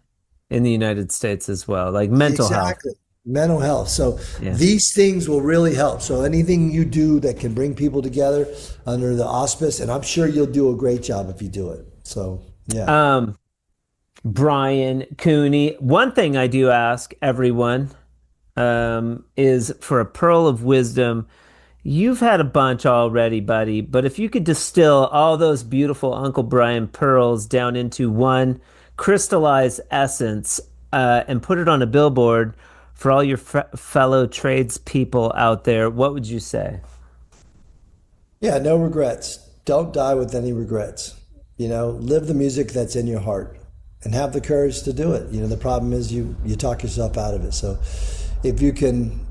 in the United States as well, like mental health. Exactly. Mental health. So Yeah. these things will really help. So anything you do that can bring people together under the auspice, and I'm sure you'll do a great job if you do it. So yeah. Brian Cooney, one thing I do ask everyone is for a pearl of wisdom. You've had a bunch already, buddy, but if you could distill all those beautiful Uncle Brian pearls down into one crystallize essence and put it on a billboard for all your fellow tradespeople out there, what would you say? Yeah, no regrets. Don't die with any regrets. Live the music that's in your heart and have the courage to do it. The problem is you talk yourself out of it. So if you can,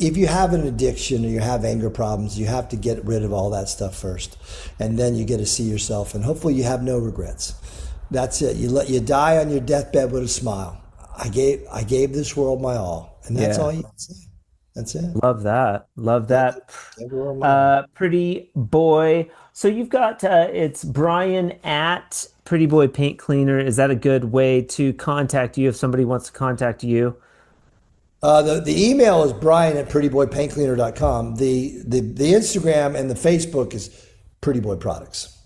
if you have an addiction or you have anger problems, you have to get rid of all that stuff first. And then you get to see yourself, and hopefully you have no regrets. That's it. You die on your deathbed with a smile. I gave this world my all. And that's all you can say. That's it. Love that. Pretty Boy. So you've got, it's Brian at Pretty Boy Paint Cleaner. Is that a good way to contact you if somebody wants to contact you? The email is brian@prettyboypaintcleaner.com. The Instagram and the Facebook is Pretty Boy Products.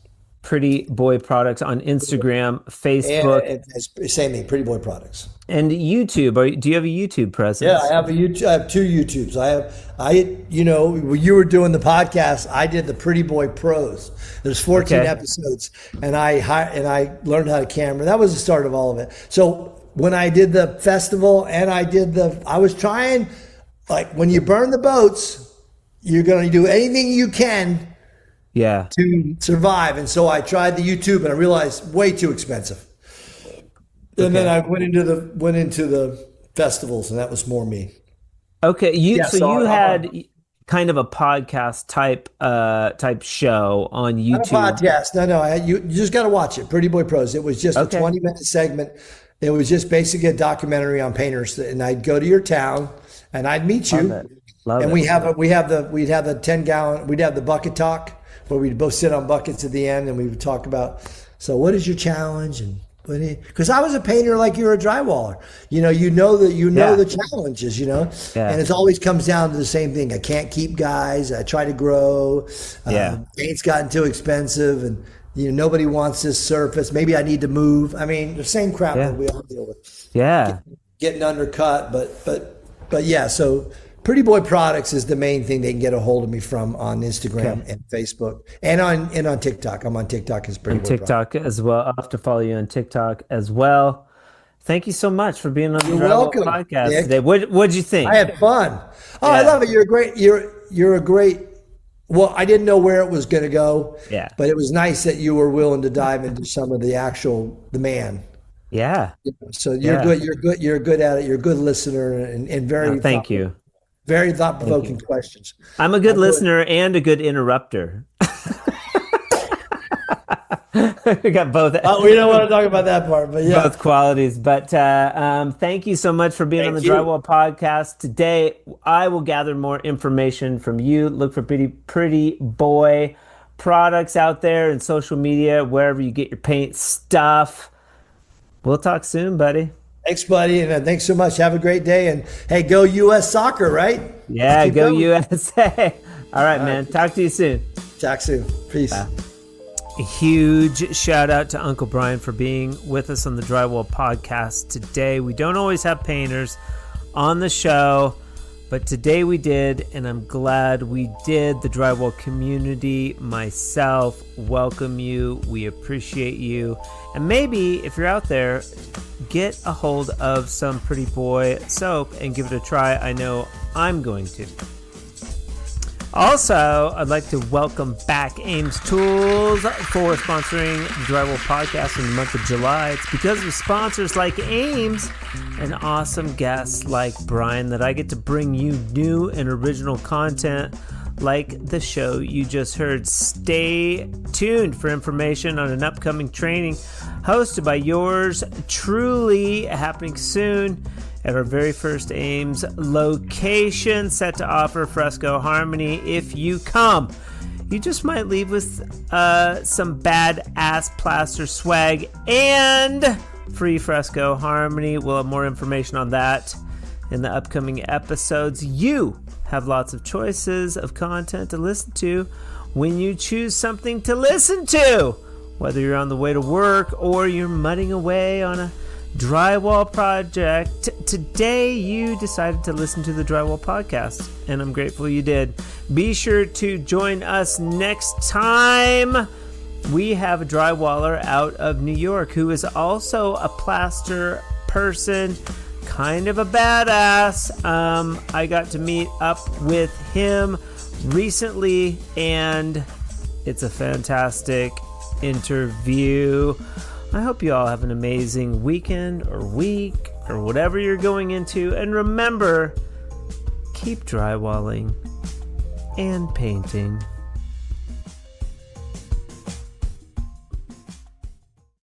Pretty Boy Products on Instagram, Facebook. And same thing, Pretty Boy Products. And YouTube. Do you have a YouTube presence? Yeah, I have two YouTubes. When you were doing the podcast, I did the Pretty Boy Pros. There's 14 episodes, and I learned how to camera. That was the start of all of it. So when I did the festival and I was trying, like, when you burn the boats, you're going to do anything you can to survive. And so I tried the YouTube, and I realized way too expensive. And then I went into the festivals, and that was more me. Okay, you had kind of a podcast type show on YouTube. Not a podcast. No. You just got to watch it. Pretty Boy Pros. It was just a 20-minute segment. It was just basically a documentary on painters, and I'd go to your town, and I'd meet you. Love it. We'd have the 10-gallon. We'd have the bucket talk where we'd both sit on buckets at the end, and we would talk about, so what is your challenge? And because I was a painter like you're a drywaller, the challenges, and it always comes down to the same thing. I can't keep guys. I try to grow. Paint's gotten too expensive, and nobody wants this surface. Maybe I need to move. I mean, the same crap that we all deal with. Yeah, getting undercut, but yeah. So Pretty Boy Products is the main thing they can get a hold of me from on Instagram and Facebook and on TikTok. I'm on TikTok as Pretty Boy TikTok Products as well. I'll have to follow you on TikTok as well. Thank you so much for being on the Drywall Podcast today. What'd you think? I had fun. Oh, I love it. You're a great. Well, I didn't know where it was going to go. Yeah. But it was nice that you were willing to dive into some of the man. Yeah. So you're good. You're good at it. You're a good listener and very. Thank you. Very thought-provoking questions. I'm a good listener and a good interrupter. We got both. We don't want to talk about that part, but both qualities. But thank you so much for being on the Drywall Podcast today. I will gather more information from you. Look for Pretty Boy Products out there in social media, wherever you get your paint stuff. We'll talk soon, buddy. Thanks, buddy, and thanks so much. Have a great day, and hey, go U.S. Soccer, right? Yeah, go USA. All right, man. Talk to you soon. Talk soon. Peace. Bye. A huge shout out to Uncle Brian for being with us on the Drywall Podcast today. We don't always have painters on the show, but today we did, and I'm glad we did. The Drywall community, myself, welcome you. We appreciate you. And maybe if you're out there, get a hold of some Pretty Boy soap and give it a try. I know I'm going to. Also, I'd like to welcome back Ames Tools for sponsoring the Drywall Podcast in the month of July. It's because of sponsors like Ames and awesome guests like Brian that I get to bring you new and original content like the show you just heard. Stay tuned for information on an upcoming training hosted by yours truly, happening soon at our very first Ames location, set to offer Fresco Harmony. If you come, you just might leave with some badass plaster swag and free Fresco Harmony. We'll have more information on that in the upcoming episodes. You have lots of choices of content to listen to when you choose something to listen to, whether you're on the way to work or you're mudding away on a drywall project. Today you decided to listen to the Drywall Podcast, and I'm grateful you did. Be sure to join us next time we have a drywaller out of New York who is also a plaster person, kind of a badass. I got to meet up with him recently, and it's a fantastic interview. I hope you all have an amazing weekend or week or whatever you're going into. And remember, keep drywalling and painting.